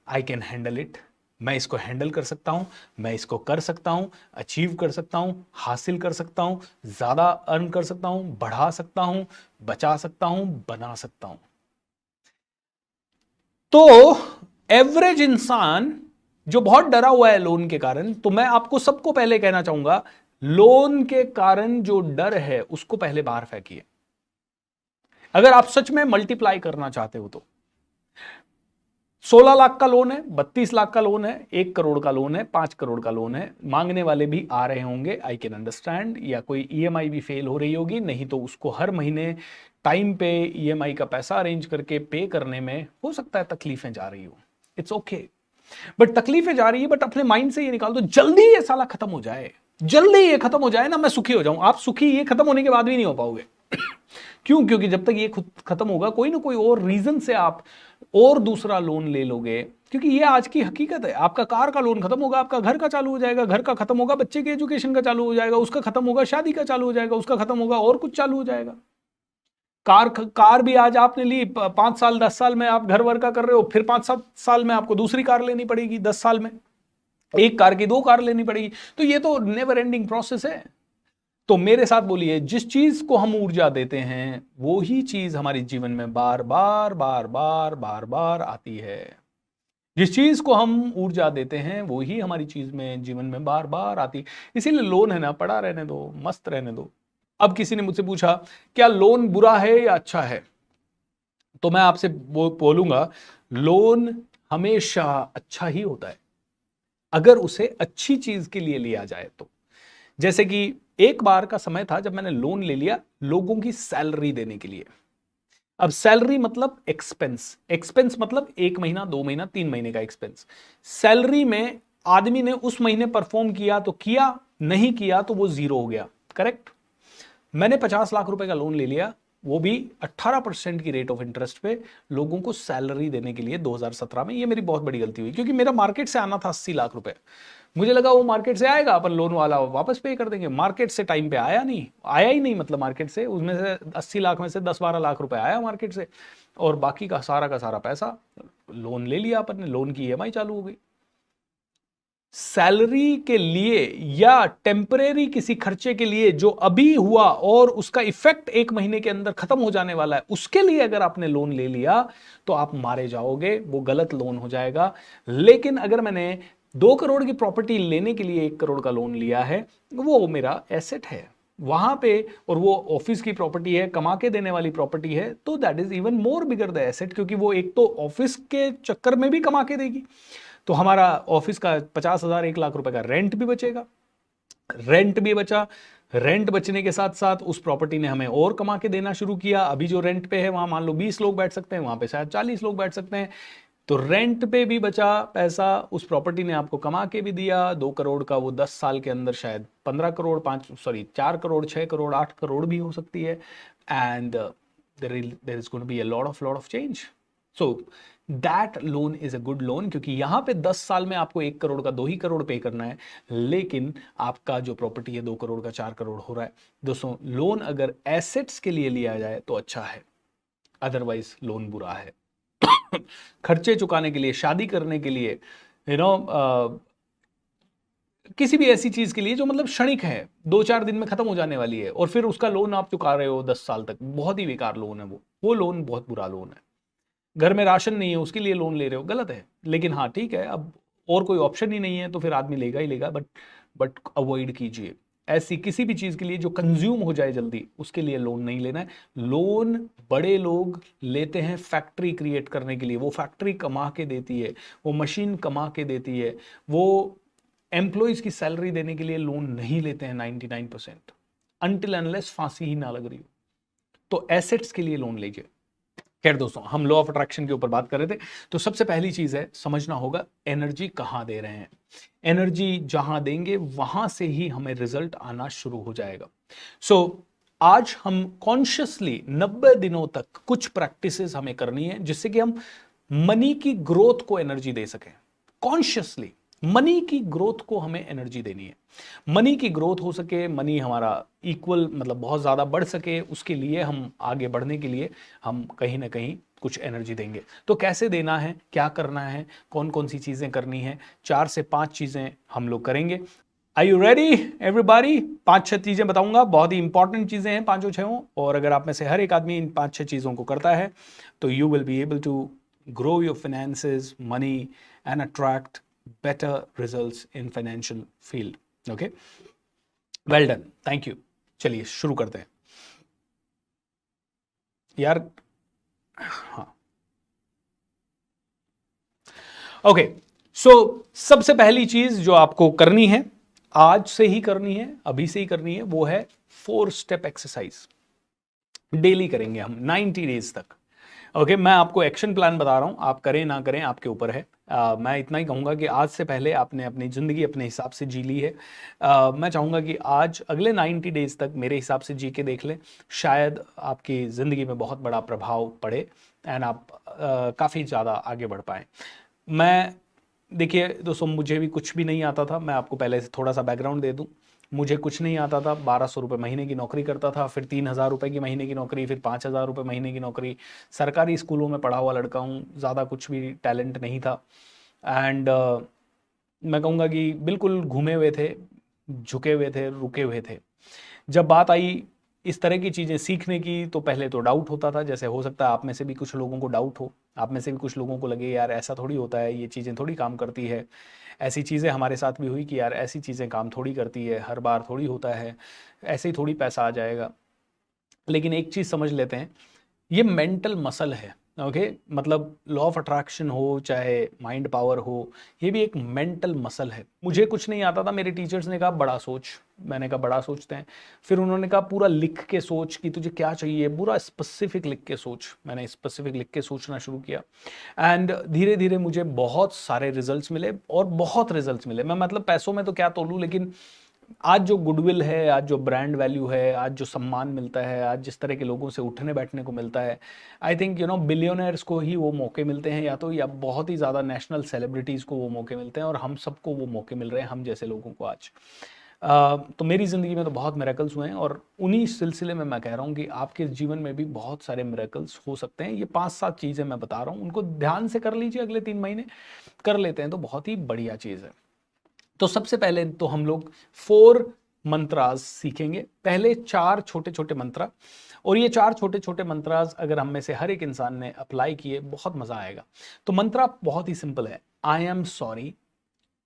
I can handle it, मैं इसको हैंडल कर सकता हूं, मैं इसको कर सकता हूं, अचीव कर सकता हूं, हासिल कर सकता हूं, ज्यादा अर्न कर सकता हूं, बढ़ा सकता हूं, बचा सकता हूं, बना सकता हूं। तो एवरेज इंसान जो बहुत डरा हुआ है लोन के कारण, तो मैं आपको सबको पहले कहना चाहूंगा, लोन के कारण जो डर है उसको पहले बाहर फेंकिए। अगर आप सच में मल्टीप्लाई करना चाहते हो तो 16 लाख का लोन है, 32 लाख का लोन है, 1 करोड़ का लोन है, 5 करोड़ का लोन है, मांगने वाले भी आ रहे होंगे, आई कैन अंडरस्टैंड। या कोई ईएमआई भी फेल हो रही होगी, नहीं तो उसको हर महीने टाइम पे ईएमआई का पैसा अरेंज करके पे करने में हो सकता है तकलीफें जा रही हो, इट्स ओके। बट तकलीफें जा रही है, बट अपने माइंड से ये निकाल दो, जल्दी ये साला खत्म हो जाए, जल्दी ये खत्म हो जाए ना, मैं सुखी हो जाऊं। आप सुखी ये खत्म होने के बाद भी नहीं हो पाओगे। क्यों? क्योंकि जब तक ये खुद खत्म होगा, कोई ना कोई और रीजन से आप और दूसरा लोन ले लोगे। क्योंकि ये आज की हकीकत है, आपका कार का लोन खत्म होगा, आपका घर का चालू हो जाएगा, घर का खत्म होगा, बच्चे के एजुकेशन का चालू हो जाएगा, उसका खत्म होगा, शादी का चालू हो जाएगा, उसका खत्म होगा, और कुछ चालू हो जाएगा। कार भी आज आपने ली, 5 साल 10 साल में आप घर वर का कर रहे हो, फिर 5-7 साल में आपको दूसरी कार लेनी पड़ेगी, 10 साल में 1 कार की 2 कार लेनी पड़ेगी। तो ये तो नेवर एंडिंग प्रोसेस है। तो मेरे साथ बोलिए, जिस चीज को हम ऊर्जा देते हैं वो ही चीज हमारे जीवन में बार बार बार बार बार बार आती है। जिस चीज को हम ऊर्जा देते हैं वो ही हमारी चीज में जीवन में बार बार आती है। इसीलिए लोन है ना, पड़ा रहने दो, मस्त रहने दो। अब किसी ने मुझसे पूछा क्या लोन बुरा है या अच्छा है, तो मैं आपसे बोलूंगा लोन हमेशा अच्छा ही होता है अगर उसे अच्छी चीज के लिए लिया जाए तो। जैसे कि एक बार का समय था जब मैंने लोन ले लिया लोगों की सैलरी देने के लिए। अब सैलरी मतलब एक्सपेंस, एक्सपेंस मतलब 1 महीना 2 महीना 3 महीने का एक्सपेंस। सैलरी में आदमी ने उस महीने परफॉर्म किया तो किया, नहीं किया तो वो जीरो हो गया, करेक्ट। मैंने 50 लाख रुपए का लोन ले लिया, वो भी 18% की रेट ऑफ इंटरेस्ट पे लोगों को सैलरी देने के लिए 2017 में। ये मेरी बहुत बड़ी गलती हुई क्योंकि मेरा मार्केट से आना था 80 लाख रुपए। मुझे लगा वो मार्केट से आएगा, अपन लोन वाला वापस पे कर देंगे। मार्केट से टाइम पे आया नहीं, आया ही नहीं, मतलब मार्केट से उसमें से 80 लाख में से 10-12 लाख रुपए आया मार्केट से, और बाकी का सारा पैसा लोन ले लिया अपन ने, लोन की ईएमआई चालू हो गई। सैलरी के लिए या टेम्परेरी किसी खर्चे के लिए जो अभी हुआ और उसका इफेक्ट 1 महीने के अंदर खत्म हो जाने वाला है, उसके लिए अगर आपने लोन ले लिया तो आप मारे जाओगे, वो गलत लोन हो जाएगा। लेकिन अगर मैंने 2 करोड़ की प्रॉपर्टी लेने के लिए 1 करोड़ का लोन लिया है, वो मेरा एसेट है वहां पे, और वो ऑफिस की प्रॉपर्टी है, कमा के देने वाली प्रॉपर्टी है, तो that is even more bigger the asset, क्योंकि वो एक तो ऑफिस के चक्कर में भी कमा के देगी, तो हमारा ऑफिस का 50,000 1 लाख रुपए का रेंट भी बचेगा, रेंट भी बचा। रेंट बचने के साथ साथ उस प्रॉपर्टी ने हमें और कमा के देना शुरू किया। अभी जो रेंट पे है वहां मान लो 20 लोग बैठ सकते हैं, वहां पे शायद 40 लोग बैठ सकते हैं, तो रेंट पे भी बचा पैसा, उस प्रॉपर्टी ने आपको कमा के भी दिया। 2 करोड़ का वो 10 साल के अंदर शायद 15 करोड़ 4 करोड़ 6 करोड़ 8 करोड़ भी हो सकती है। And there is going to be a lot of change. So that loan is a good loan, क्योंकि यहां पे 10 साल में आपको 1 करोड़ का 2 ही करोड़ पे करना है, लेकिन आपका जो प्रॉपर्टी है 2 करोड़ का 4 करोड़ हो रहा है। दोस्तों, लोन अगर एसेट्स के लिए लिया जाए तो अच्छा है, अदरवाइज लोन बुरा है। खर्चे चुकाने के लिए, शादी करने के लिए, किसी भी ऐसी चीज के लिए जो मतलब क्षणिक है, 2-4 दिन में खत्म हो जाने वाली है, और फिर उसका लोन आप चुका रहे हो 10 साल तक, बहुत ही बेकार लोन है वो लोन बहुत बुरा लोन है। घर में राशन नहीं है उसके लिए लोन ले रहे हो, गलत है। लेकिन हाँ ठीक है, अब और कोई ऑप्शन ही नहीं है तो फिर आदमी लेगा ही लेगा, बट अवॉइड कीजिए। ऐसी किसी भी चीज के लिए जो कंज्यूम हो जाए जल्दी, उसके लिए लोन नहीं लेना है। लोन बड़े लोग लेते हैं फैक्ट्री क्रिएट करने के लिए, वो फैक्ट्री कमा के देती है, वो मशीन कमा के देती है, वो एम्प्लॉयज की सैलरी देने के लिए लोन नहीं लेते हैं 99%, अनटिल अनलेस फांसी ही ना लग रही हो। तो एसेट्स के लिए लोन लीजिए। खैर दोस्तों, हम लॉ ऑफ अट्रैक्शन के ऊपर बात कर रहे थे, तो सबसे पहली चीज है समझना होगा एनर्जी कहां दे रहे हैं। एनर्जी जहां देंगे वहां से ही हमें रिजल्ट आना शुरू हो जाएगा। सो आज हम कॉन्शियसली 90 दिनों तक कुछ प्रैक्टिसेस हमें करनी है जिससे कि हम मनी की ग्रोथ को एनर्जी दे सकें। कॉन्शियसली मनी की ग्रोथ को हमें एनर्जी देनी है। मनी की ग्रोथ हो सके, मनी हमारा इक्वल मतलब बहुत ज़्यादा बढ़ सके, उसके लिए हम आगे बढ़ने के लिए हम कहीं ना कहीं कुछ एनर्जी देंगे। तो कैसे देना है, क्या करना है, कौन कौन सी चीज़ें करनी है, 4 से 5 चीज़ें हम लोग करेंगे। Are you ready everybody? 5-6 चीज़ें बताऊंगा, बहुत ही इंपॉर्टेंट चीज़ें हैं 5-6, और अगर आप में से हर एक आदमी इन 5-6 चीज़ों को करता है तो you will be able to grow your finances, money, and attract better results in financial field. Okay? Well done. Thank you. चलिए शुरू करते हैं यार। हाँ, ओके। सो सबसे पहली चीज जो आपको करनी है, आज से ही करनी है, अभी से ही करनी है, वो है 4 स्टेप एक्सरसाइज। डेली करेंगे हम 90 डेज तक। ओके, मैं आपको एक्शन प्लान बता रहा हूं, आप करें ना करें आपके ऊपर है। मैं इतना ही कहूंगा कि आज से पहले आपने अपनी ज़िंदगी अपने हिसाब से जी ली है। मैं चाहूंगा कि आज अगले 90 डेज तक मेरे हिसाब से जी के देख लें, शायद आपकी ज़िंदगी में बहुत बड़ा प्रभाव पड़े एंड आप काफ़ी ज़्यादा आगे बढ़ पाएँ। मैं देखिए दोस्तों, मुझे भी कुछ भी नहीं आता था। मैं आपको पहले से थोड़ा सा बैकग्राउंड दे दूँ। मुझे कुछ नहीं आता था, 1200 रुपये महीने की नौकरी करता था, फिर 3000 रुपये की महीने की नौकरी, फिर 5000 रुपये महीने की नौकरी। सरकारी स्कूलों में पढ़ा हुआ लड़का हूँ, ज़्यादा कुछ भी टैलेंट नहीं था। एंड मैं कहूँगा कि बिल्कुल घूमे हुए थे, झुके हुए थे, रुके हुए थे। जब बात आई इस तरह की चीज़ें सीखने की तो पहले तो डाउट होता था। जैसे हो सकता है आप में से भी कुछ लोगों को डाउट हो, आप में से भी कुछ लोगों को लगे यार ऐसा थोड़ी होता है, ये चीज़ें थोड़ी काम करती है। ऐसी चीज़ें हमारे साथ भी हुई कि यार ऐसी चीज़ें काम थोड़ी करती है, हर बार थोड़ी होता है, ऐसे ही थोड़ी पैसा आ जाएगा। लेकिन एक चीज़ समझ लेते हैं, ये मेंटल मसल है। ओके, मतलब लॉ ऑफ अट्रैक्शन हो चाहे माइंड पावर हो, ये भी एक मेंटल मसल है। मुझे कुछ नहीं आता था, मेरे टीचर्स ने कहा बड़ा सोच, मैंने कहा बड़ा सोचते हैं। फिर उन्होंने कहा पूरा लिख के सोच कि तुझे क्या चाहिए, पूरा स्पेसिफिक लिख के सोच। मैंने स्पेसिफिक लिख के सोचना शुरू किया एंड धीरे धीरे मुझे बहुत सारे रिजल्ट्स मिले, और बहुत रिजल्ट्स मिले। मैं मतलब पैसों में तो क्या तोलूं, लेकिन आज जो गुडविल है, आज जो ब्रांड वैल्यू है, आज जो सम्मान मिलता है, आज जिस तरह के लोगों से उठने बैठने को मिलता है, आई थिंक बिलियनर्स को ही वो मौके मिलते हैं, या बहुत ही ज़्यादा नेशनल सेलिब्रिटीज़ को वो मौके मिलते हैं, और हम सबको वो मौके मिल रहे हैं, हम जैसे लोगों को आज। तो मेरी ज़िंदगी में तो बहुत मिरेकल्स हुए हैं, और उन्हीं सिलसिले में मैं कह रहा हूँ कि आपके जीवन में भी बहुत सारे मिरेकल्स हो सकते हैं। ये 5-7 चीज़ें मैं बता रहा हूँ, उनको ध्यान से कर लीजिए, अगले 3 महीने कर लेते हैं तो बहुत ही बढ़िया चीज़ है। तो सबसे पहले तो हम लोग 4 मंत्रास सीखेंगे। पहले 4 छोटे छोटे मंत्रा, और ये 4 छोटे छोटे मंत्रास अगर हम में से हर एक इंसान ने अप्लाई किए, बहुत मजा आएगा। तो मंत्रा बहुत ही सिंपल है, आई am sorry,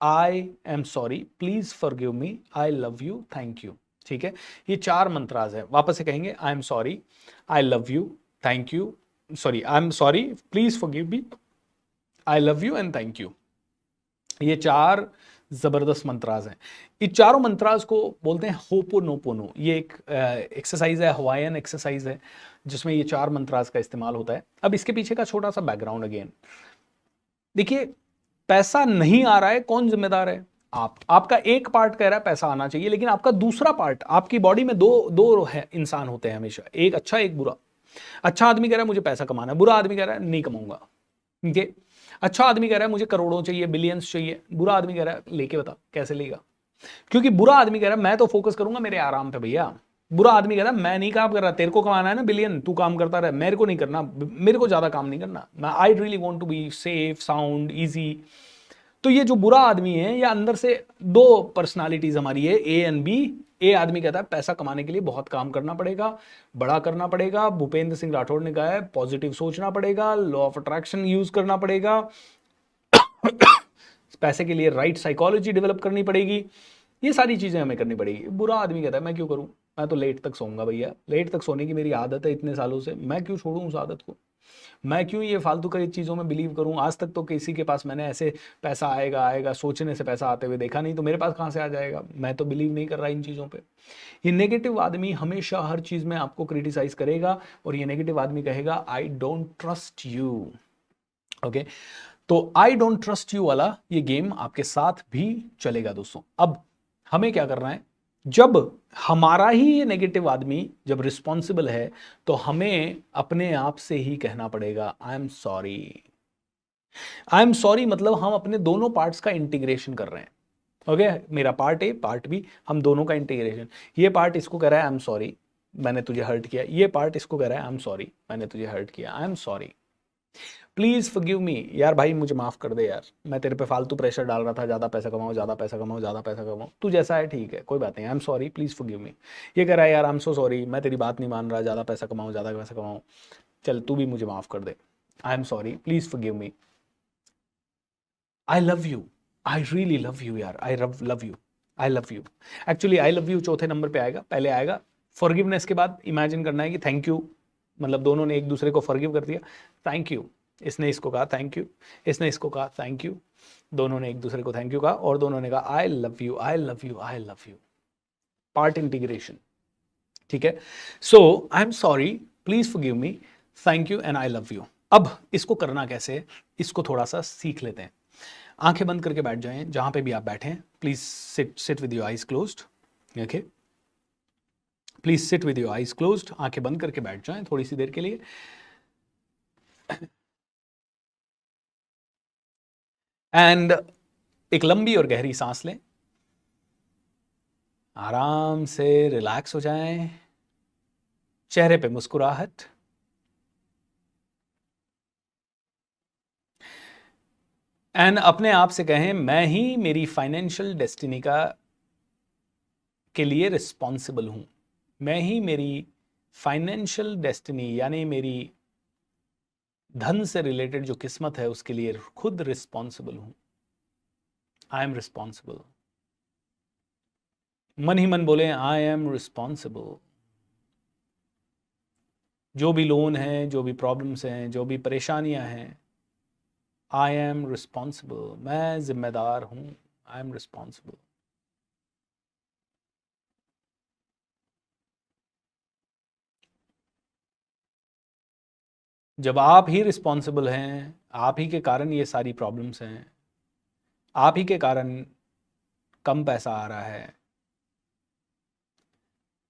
I am sorry, please forgive me, I love you, thank you. ठीक है, ये 4 मंत्रास है। वापस से कहेंगे, आई am sorry, I love you, thank you, sorry, I am sorry, please forgive me, I love you and thank you. ये 4 जबरदस्त मंत्रास हैं। इन चारों मंत्रास को बोलते हैं होपोनोपोनो। ये एक एक्सरसाइज है, हवाईयन एक्सरसाइज है, जिसमें ये 4 मंत्रास का इस्तेमाल होता है। अब इसके पीछे का छोटा सा बैकग्राउंड अगेन देखिए, पैसा नहीं आ रहा है, कौन जिम्मेदार है? आपका एक पार्ट कह रहा है पैसा आना चाहिए, लेकिन आपका दूसरा पार्ट, आपकी बॉडी में दो है इंसान होते हैं हमेशा, एक अच्छा एक बुरा। अच्छा आदमी कह रहा है मुझे पैसा कमाना है, बुरा आदमी कह रहा है नहीं कमाऊंगा। ठीक है, अच्छा आदमी कह रहा है मुझे करोड़ों चाहिए, बिलियंस चाहिए, बुरा आदमी कह रहा है लेके बता कैसे लेगा। क्योंकि बुरा आदमी कह रहा है मैं तो फोकस करूंगा मेरे आराम पे भैया, बुरा आदमी कह रहा है मैं नहीं काम कर रहा, तेरे को कमाना है ना बिलियन, तू काम करता रहे, मेरे को नहीं करना, मेरे को ज्यादा काम नहीं करना, मैं I really want to be safe, sound, easy. तो ये जो बुरा आदमी है, या अंदर से 2 पर्सनालिटीज हमारी है, ए एंड बी। ए आदमी कहता है पैसा कमाने के लिए बहुत काम करना पड़ेगा, बड़ा करना पड़ेगा, भूपेंद्र सिंह राठौड़ ने कहा है पॉजिटिव सोचना पड़ेगा, लॉ ऑफ अट्रैक्शन यूज करना पड़ेगा, पैसे के लिए राइट साइकोलॉजी डेवलप करनी पड़ेगी, ये सारी चीज़ें हमें करनी पड़ेगी। बुरा आदमी कहता है मैं क्यों करूँ, मैं तो लेट तक सोऊंगा भैया, लेट तक सोने की मेरी आदत है इतने सालों से, मैं क्यों छोड़ूं उस आदत को, मैं क्यों ये फालतू की चीज़ों में बिलीव करूं। आज तक तो किसी के पास मैंने ऐसे पैसा आएगा आएगा सोचने से पैसा आते हुए देखा नहीं, तो मेरे पास कहाँ से आ जाएगा, मैं तो बिलीव नहीं कर रहा इन चीज़ों पे। ये नेगेटिव आदमी हमेशा हर चीज़ में आपको क्रिटिसाइज करेगा, और ये नेगेटिव आदमी कहेगा I don't trust you. Okay, तो आई डोंट ट्रस्ट यू वाला ये गेम आपके साथ भी चलेगा दोस्तों। अब हमें क्या करना है, जब हमारा ही ये नेगेटिव आदमी जब रिस्पॉन्सिबल है, तो हमें अपने आप से ही कहना पड़ेगा आई am sorry. I am sorry मतलब हम अपने दोनों पार्ट्स का इंटीग्रेशन कर रहे हैं। ओके, मेरा पार्ट ए पार्ट बी, हम दोनों का इंटीग्रेशन। ये पार्ट इसको कह रहा है आई एम सॉरी मैंने तुझे हर्ट किया, ये पार्ट इसको कह रहा है आई एम सॉरी मैंने तुझे हर्ट किया, आई एम सॉरी प्लीज फॉरगिव मी। यार भाई मुझे माफ कर दे यार, मैं तेरे पे फालतू प्रेशर डाल रहा था, ज्यादा पैसा कमाओ ज्यादा पैसा कमाओ ज्यादा पैसा कमाओ, तू जैसा है ठीक है कोई बात नहीं, आई एम सॉरी प्लीज फॉरगिव मी। ये कह रहा है यार आई एम सो सॉरी, मैं तेरी बात नहीं मान रहा, ज्यादा पैसा कमाओ ज्यादा पैसा कमाओ, चल तू भी मुझे माफ कर दे, I am sorry please forgive me. I love you, I really love you यार, I love you, I love you. Actually I love you चौथे नंबर पे आएगा, पहले आएगा फॉरगिवनेस के बाद इमेजिन करना है कि थैंक यू, मतलब दोनों ने एक दूसरे को फॉरगिव कर दिया, थैंक यू, इसने इसको कहा थैंक यू, इसने इसको कहा थैंक यू, दोनों ने एक दूसरे को थैंक यू कहा, और दोनों ने कहा I love you I love you I love you. Part integration, ठीक है। So I am sorry please forgive me, thank you and I love you. अब इसको करना कैसे है, इसको थोड़ा सा सीख लेते हैं। आंखें बंद करके बैठ जाएं, जहां पे भी आप बैठे हैं please sit with your eyes closed. Okay, please sit with your eyes closed, आंखें बंद करके बैठ जाएं थोड़ी सी देर के लिए। एंड एक लंबी और गहरी सांस लें, आराम से रिलैक्स हो जाएं, चेहरे पे मुस्कुराहट, एंड अपने आप से कहें मैं ही मेरी फाइनेंशियल डेस्टिनी के लिए रिस्पॉन्सिबल हूं, मैं ही मेरी फाइनेंशियल डेस्टिनी यानी मेरी धन से रिलेटेड जो किस्मत है उसके लिए खुद रिस्पॉन्सिबल हूं, आई एम रिस्पॉन्सिबल। मन ही मन बोले आई एम रिस्पॉन्सिबल। जो भी लोन है, जो भी प्रॉब्लम्स हैं, जो भी परेशानियां हैं, आई एम रिस्पॉन्सिबल, मैं जिम्मेदार हूं, आई एम रिस्पॉन्सिबल। जब आप ही रिस्पॉन्सिबल हैं, आप ही के कारण ये सारी प्रॉब्लम्स हैं, आप ही के कारण कम पैसा आ रहा है,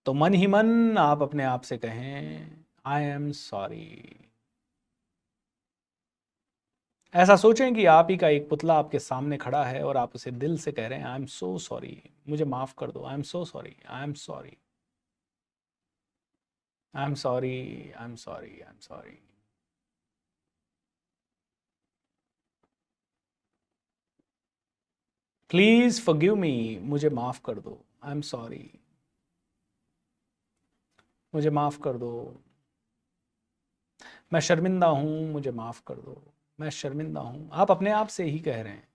तो मन ही मन आप अपने आप से कहें आई एम सॉरी। ऐसा सोचें कि आप ही का एक पुतला आपके सामने खड़ा है और आप उसे दिल से कह रहे हैं आई एम सो सॉरी, मुझे माफ कर दो, I am so sorry I am sorry I am sorry I am sorry I am sorry. Please forgive मी, मुझे माफ कर दो, आई एम सॉरी, मुझे माफ कर दो, मैं शर्मिंदा हूं, मुझे माफ कर दो, मैं शर्मिंदा हूं। आप अपने आप से ही कह रहे हैं,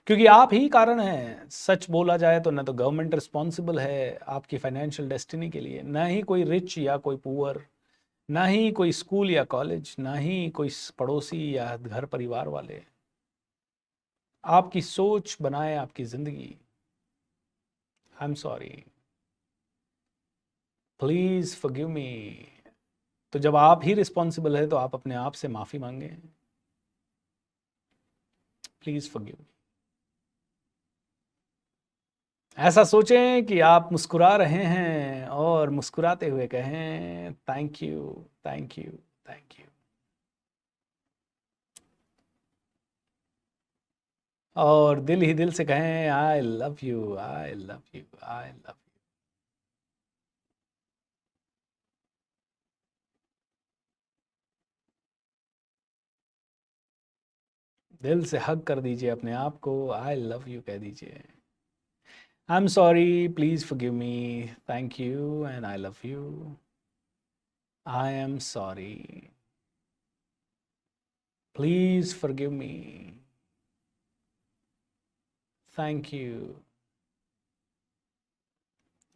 क्योंकि आप ही कारण हैं। सच बोला जाए तो न तो गवर्नमेंट रिस्पॉन्सिबल है आपकी फाइनेंशियल डेस्टिनी के लिए, ना ही कोई रिच या कोई पुअर, ना ही कोई स्कूल या कॉलेज, ना ही कोई पड़ोसी या घर परिवार वाले। आपकी सोच बनाए आपकी जिंदगी। आई एम सॉरी, प्लीज फॉरगिव मी। तो जब आप ही रिस्पॉन्सिबल है तो आप अपने आप से माफी मांगे, प्लीज फॉरगिव मी। ऐसा सोचें कि आप मुस्कुरा रहे हैं और मुस्कुराते हुए कहें thank you thank you thank you. और दिल ही दिल से कहें आई love you I love you I love you. दिल से हग कर दीजिए अपने आप को, आई लव यू कह दीजिए। आई am sorry please forgive me, thank you and I love you. I am sorry please forgive me, thank you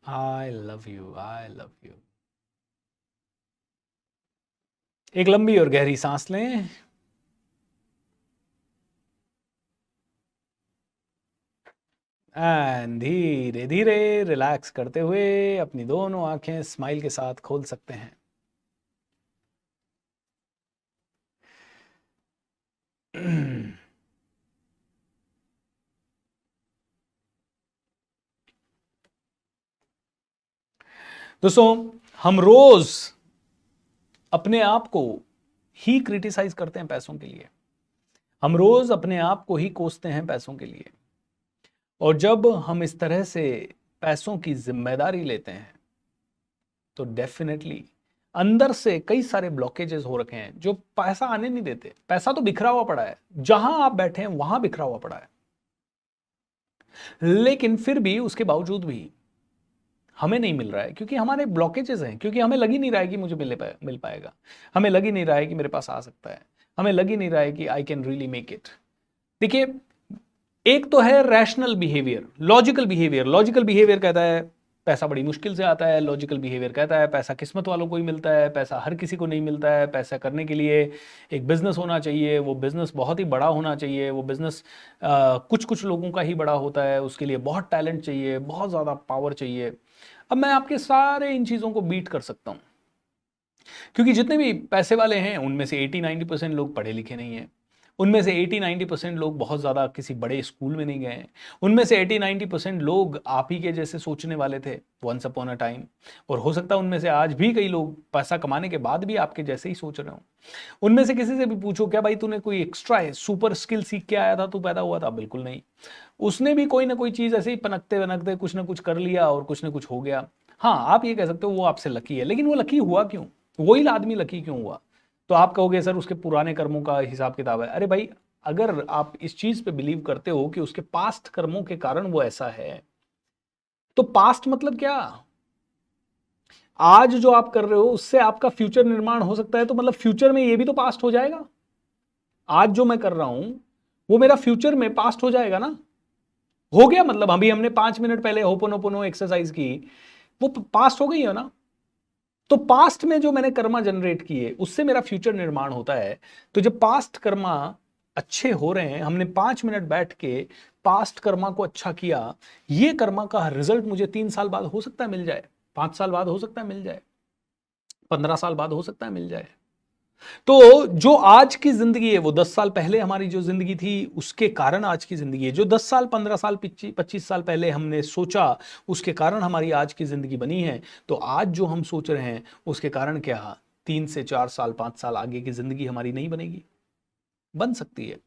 I love you, I love you. एक लंबी और गहरी सांस लें। एंड धीरे धीरे रिलैक्स करते हुए अपनी दोनों आंखें स्माइल के साथ खोल सकते हैं। दोस्तों, हम रोज अपने आप को ही क्रिटिसाइज करते हैं पैसों के लिए। हम रोज अपने आप को ही कोसते हैं पैसों के लिए। और जब हम इस तरह से पैसों की जिम्मेदारी लेते हैं तो डेफिनेटली अंदर से कई सारे ब्लॉकेजेस हो रखे हैं जो पैसा आने नहीं देते। पैसा तो बिखरा हुआ पड़ा है, जहां आप बैठे हैं वहां बिखरा हुआ पड़ा है, लेकिन फिर भी उसके बावजूद भी हमें नहीं मिल रहा है क्योंकि हमारे ब्लॉकेजेस हैं, क्योंकि हमें लग ही नहीं रहा है कि मुझे मिल पाएगा, हमें लग ही नहीं रहा है कि मेरे पास आ सकता है, हमें लग ही नहीं रहा है कि I can really make it. देखिए, एक तो है rational behaviour, logical behaviour. Logical behaviour कहता है पैसा बड़ी मुश्किल से आता है। लॉजिकल बिहेवियर कहता है पैसा किस्मत वालों को ही मिलता है, पैसा हर किसी को नहीं मिलता है। पैसा करने के लिए एक बिजनेस होना चाहिए, वो बिजनेस बहुत ही बड़ा होना चाहिए, वो बिजनेस कुछ कुछ लोगों का ही बड़ा होता है, उसके लिए बहुत टैलेंट चाहिए, बहुत ज़्यादा पावर चाहिए। अब मैं आपके सारे इन चीज़ों को बीट कर सकता हूँ, क्योंकि जितने भी पैसे वाले हैं उनमें से 80-90% लोग पढ़े लिखे नहीं हैं, उनमें से 80-90% लोग बहुत ज़्यादा किसी बड़े स्कूल में नहीं गए हैं, उनमें से 80-90% लोग आप ही के जैसे सोचने वाले थे वंस अपॉन अ टाइम। और हो सकता है उनमें से आज भी कई लोग पैसा कमाने के बाद भी आपके जैसे ही सोच रहे हो। उनमें से किसी से भी पूछो, क्या भाई तूने कोई एक्स्ट्रा सुपर स्किल सीख के आया था, तू पैदा हुआ था? बिल्कुल नहीं। उसने भी कोई ना कोई चीज़ ऐसे ही पनकते वनकते कुछ ना कुछ कर लिया और कुछ ना कुछ हो गया। हाँ, आप ये कह सकते हो वो आपसे लकी है, लेकिन वो लकी हुआ क्यों? वही आदमी लकी क्यों हुआ? तो आप कहोगे सर उसके पुराने कर्मों का हिसाब किताब है। अरे भाई, अगर आप इस चीज पे बिलीव करते हो कि उसके पास्ट कर्मों के कारण वो ऐसा है, तो पास्ट मतलब क्या? आज जो आप कर रहे हो उससे आपका फ्यूचर निर्माण हो सकता है, तो मतलब फ्यूचर में ये भी तो पास्ट हो जाएगा। आज जो मैं कर रहा हूं वो मेरा फ्यूचर में पास्ट हो जाएगा ना। हो गया, मतलब अभी हमने 5 मिनट पहले होपोनोपोनो एक्सरसाइज की, वो पास्ट हो गई है ना। तो पास्ट में जो मैंने कर्मा जनरेट किए उससे मेरा फ्यूचर निर्माण होता है। तो जब पास्ट कर्मा अच्छे हो रहे हैं, हमने 5 मिनट बैठ के पास्ट कर्मा को अच्छा किया, ये कर्मा का रिजल्ट मुझे 3 साल बाद हो सकता है मिल जाए, 5 साल बाद हो सकता है मिल जाए, 15 साल बाद हो सकता है मिल जाए। तो जो आज की जिंदगी है वो 10 साल पहले हमारी जो जिंदगी थी उसके कारण आज की जिंदगी है। जो 10 साल 15 साल 25 साल पहले हमने सोचा उसके कारण हमारी आज की जिंदगी बनी है। तो आज जो हम सोच रहे हैं उसके कारण क्या 3 से 4 साल 5 साल आगे की जिंदगी हमारी नहीं बनेगी? बन सकती है।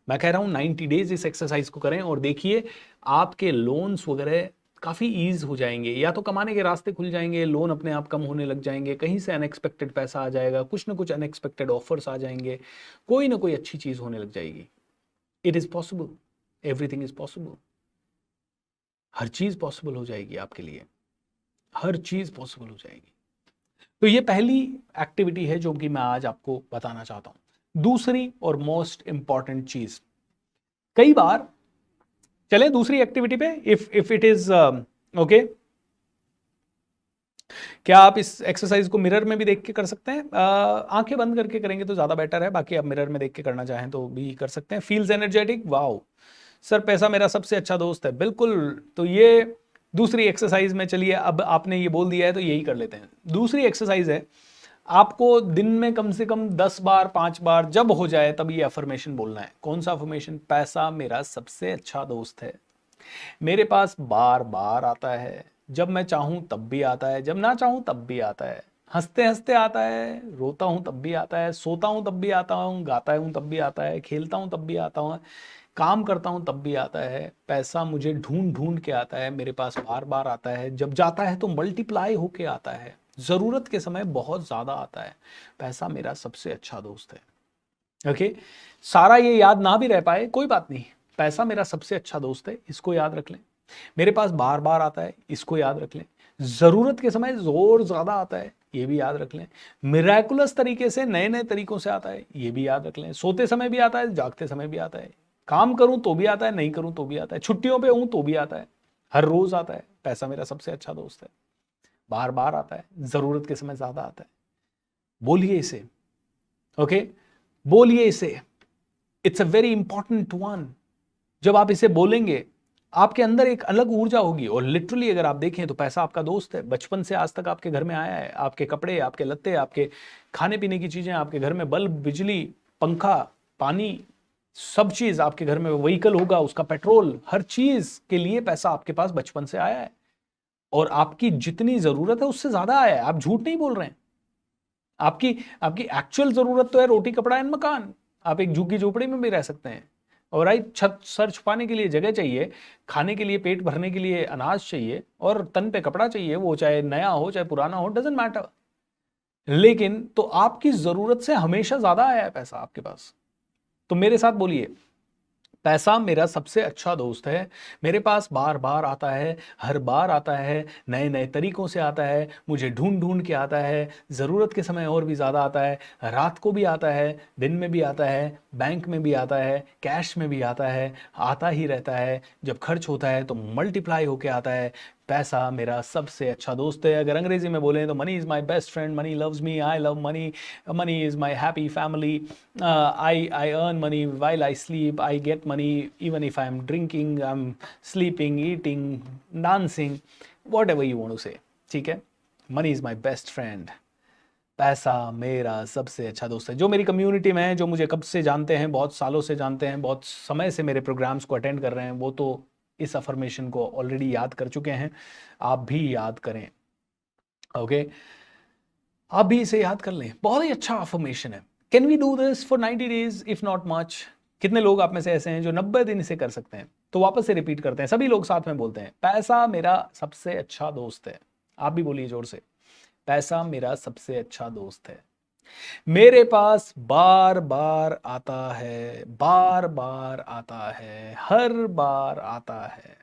मैं कह रहा हूं 90 डेज इस एक्सरसाइज को करें और देखिए आपके लोन्स वगैरह काफ़ी ईज हो जाएंगे, या तो कमाने के रास्ते खुल जाएंगे, लोन अपने आप कम होने लग जाएंगे, कहीं से अनएक्सपेक्टेड पैसा आ जाएगा, कुछ ना कुछ अनएक्सपेक्टेड ऑफर्स आ जाएंगे, कोई ना कोई अच्छी चीज़ होने लग जाएगी। It is possible, everything is possible. Her cheese possible हो जाएगी आपके लिए, हर चीज़ पॉसिबल हो जाएगी। तो ये पहली एक्टिविटी है जो कि मैं आज आपको बताना चाहता हूँ। दूसरी और मोस्ट इंपॉर्टेंट चीज़, कई बार, चले दूसरी एक्टिविटी पे, इफ इट इज ओके, क्या आप इस एक्सरसाइज को मिरर में भी देख के कर सकते हैं? आंखें बंद करके करेंगे तो ज्यादा बेटर है, बाकी आप मिरर में देख के करना चाहें तो भी कर सकते हैं। फील्स एनर्जेटिक, वाओ सर पैसा मेरा सबसे अच्छा दोस्त है, बिल्कुल। तो ये दूसरी एक्सरसाइज में, चलिए अब आपने ये बोल दिया है तो यही कर लेते हैं। दूसरी एक्सरसाइज है, आपको दिन में कम से कम 10 बार 5 बार जब हो जाए तब ये अफर्मेशन बोलना है। कौन सा अफर्मेशन? पैसा मेरा सबसे अच्छा दोस्त है, मेरे पास बार बार आता है, जब मैं चाहूं तब भी आता है, जब ना चाहूं तब भी आता है, हंसते हंसते आता है, रोता हूं तब भी आता है, सोता हूं तब भी आता हूं, गाता हूं तब भी आता है, खेलता हूं तब भी आता हूं, काम करता हूं तब भी आता है। पैसा मुझे ढूंढ ढूंढ के आता है, मेरे पास बार बार आता है, जब जाता है तो मल्टीप्लाई होके आता है, जरूरत के समय बहुत ज्यादा आता है। पैसा मेरा सबसे अच्छा दोस्त है। ओके, सारा ये याद ना भी रह पाए कोई बात नहीं, पैसा मेरा सबसे अच्छा दोस्त है, इसको याद रख लें। मेरे पास बार बार आता है, इसको याद रख लें। जरूरत के समय जोर ज्यादा आता है, ये भी याद रख लें। मिरेकुलस तरीके से नए नए तरीकों से आता है, ये भी याद रख लें। सोते समय भी आता है, जागते समय भी आता है, काम करूं तो भी आता है, नहीं करूं तो भी आता है, छुट्टियों पे हूं तो भी आता है, हर रोज आता है। पैसा मेरा सबसे अच्छा दोस्त है, बार बार आता है, जरूरत के समय ज्यादा आता है। बोलिए इसे, ओके, बोलिए इसे, it's a very important one. जब आप इसे बोलेंगे आपके अंदर एक अलग ऊर्जा होगी। और लिटरली अगर आप देखें तो पैसा आपका दोस्त है, बचपन से आज तक आपके घर में आया है, आपके कपड़े, आपके लत्ते, आपके खाने पीने की चीजें, आपके घर में बल्ब, बिजली, पंखा, पानी, सब चीज आपके घर में, व्हीकल होगा उसका पेट्रोल, हर चीज के लिए पैसा आपके पास बचपन से आया है। और आपकी जितनी जरूरत है उससे ज्यादा आया है, आप झूठ नहीं बोल रहे हैं। आपकी आपकी एक्चुअल जरूरत तो है रोटी, कपड़ा एंड मकान। आप एक झुग्गी झोपड़ी में भी रह सकते हैं, और राइट, छत सर छुपाने के लिए जगह चाहिए, खाने के लिए, पेट भरने के लिए अनाज चाहिए, और तन पे कपड़ा चाहिए, वो चाहे नया हो चाहे पुराना हो, डजंट मैटर। लेकिन तो आपकी जरूरत से हमेशा ज्यादा आया है पैसा आपके पास। तो मेरे साथ बोलिए, पैसा मेरा सबसे अच्छा दोस्त है। मेरे पास बार बार आता है, हर बार आता है, नए नए तरीकों से आता है, मुझे ढूंढ ढूंढ के आता है, ज़रूरत के समय और भी ज़्यादा आता है, रात को भी आता है, दिन में भी आता है, बैंक में भी आता है, कैश में भी आता ही रहता है। जब खर्च होता है तो मल्टीप्लाई होके आता है। पैसा मेरा सबसे अच्छा दोस्त है। अगर अंग्रेजी में बोलें तो money is my best friend, money loves me, I love money, money is my happy family, I earn money while I sleep, I get money even if I'm drinking, I'm sleeping, eating, dancing, whatever you want to say, ठीक है। Money is my best friend, पैसा मेरा सबसे अच्छा दोस्त है। जो मेरी कम्युनिटी में है, जो मुझे कब से जानते हैं, बहुत सालों से जानते हैं, बहुत समय से मेरे प्रोग्राम्स को अटेंड कर रहे हैं, वो तो इस अफर्मेशन को ऑलरेडी याद कर चुके हैं। आप भी याद करें, ओके, आप भी इसे याद कर लें। बहुत ही अच्छा अफर्मेशन है। Can we do this for 90 days if not much? कितने लोग आप में से ऐसे हैं जो 90 दिन इसे कर सकते हैं? तो वापस से रिपीट करते हैं, सभी लोग साथ में बोलते हैं, पैसा मेरा सबसे अच्छा दोस्त है। आप भी बोलिए जोर से, पैसा मेरा सबसे अच्छा दोस्त है। मेरे पास बार बार आता है, बार बार आता है, हर बार आता है,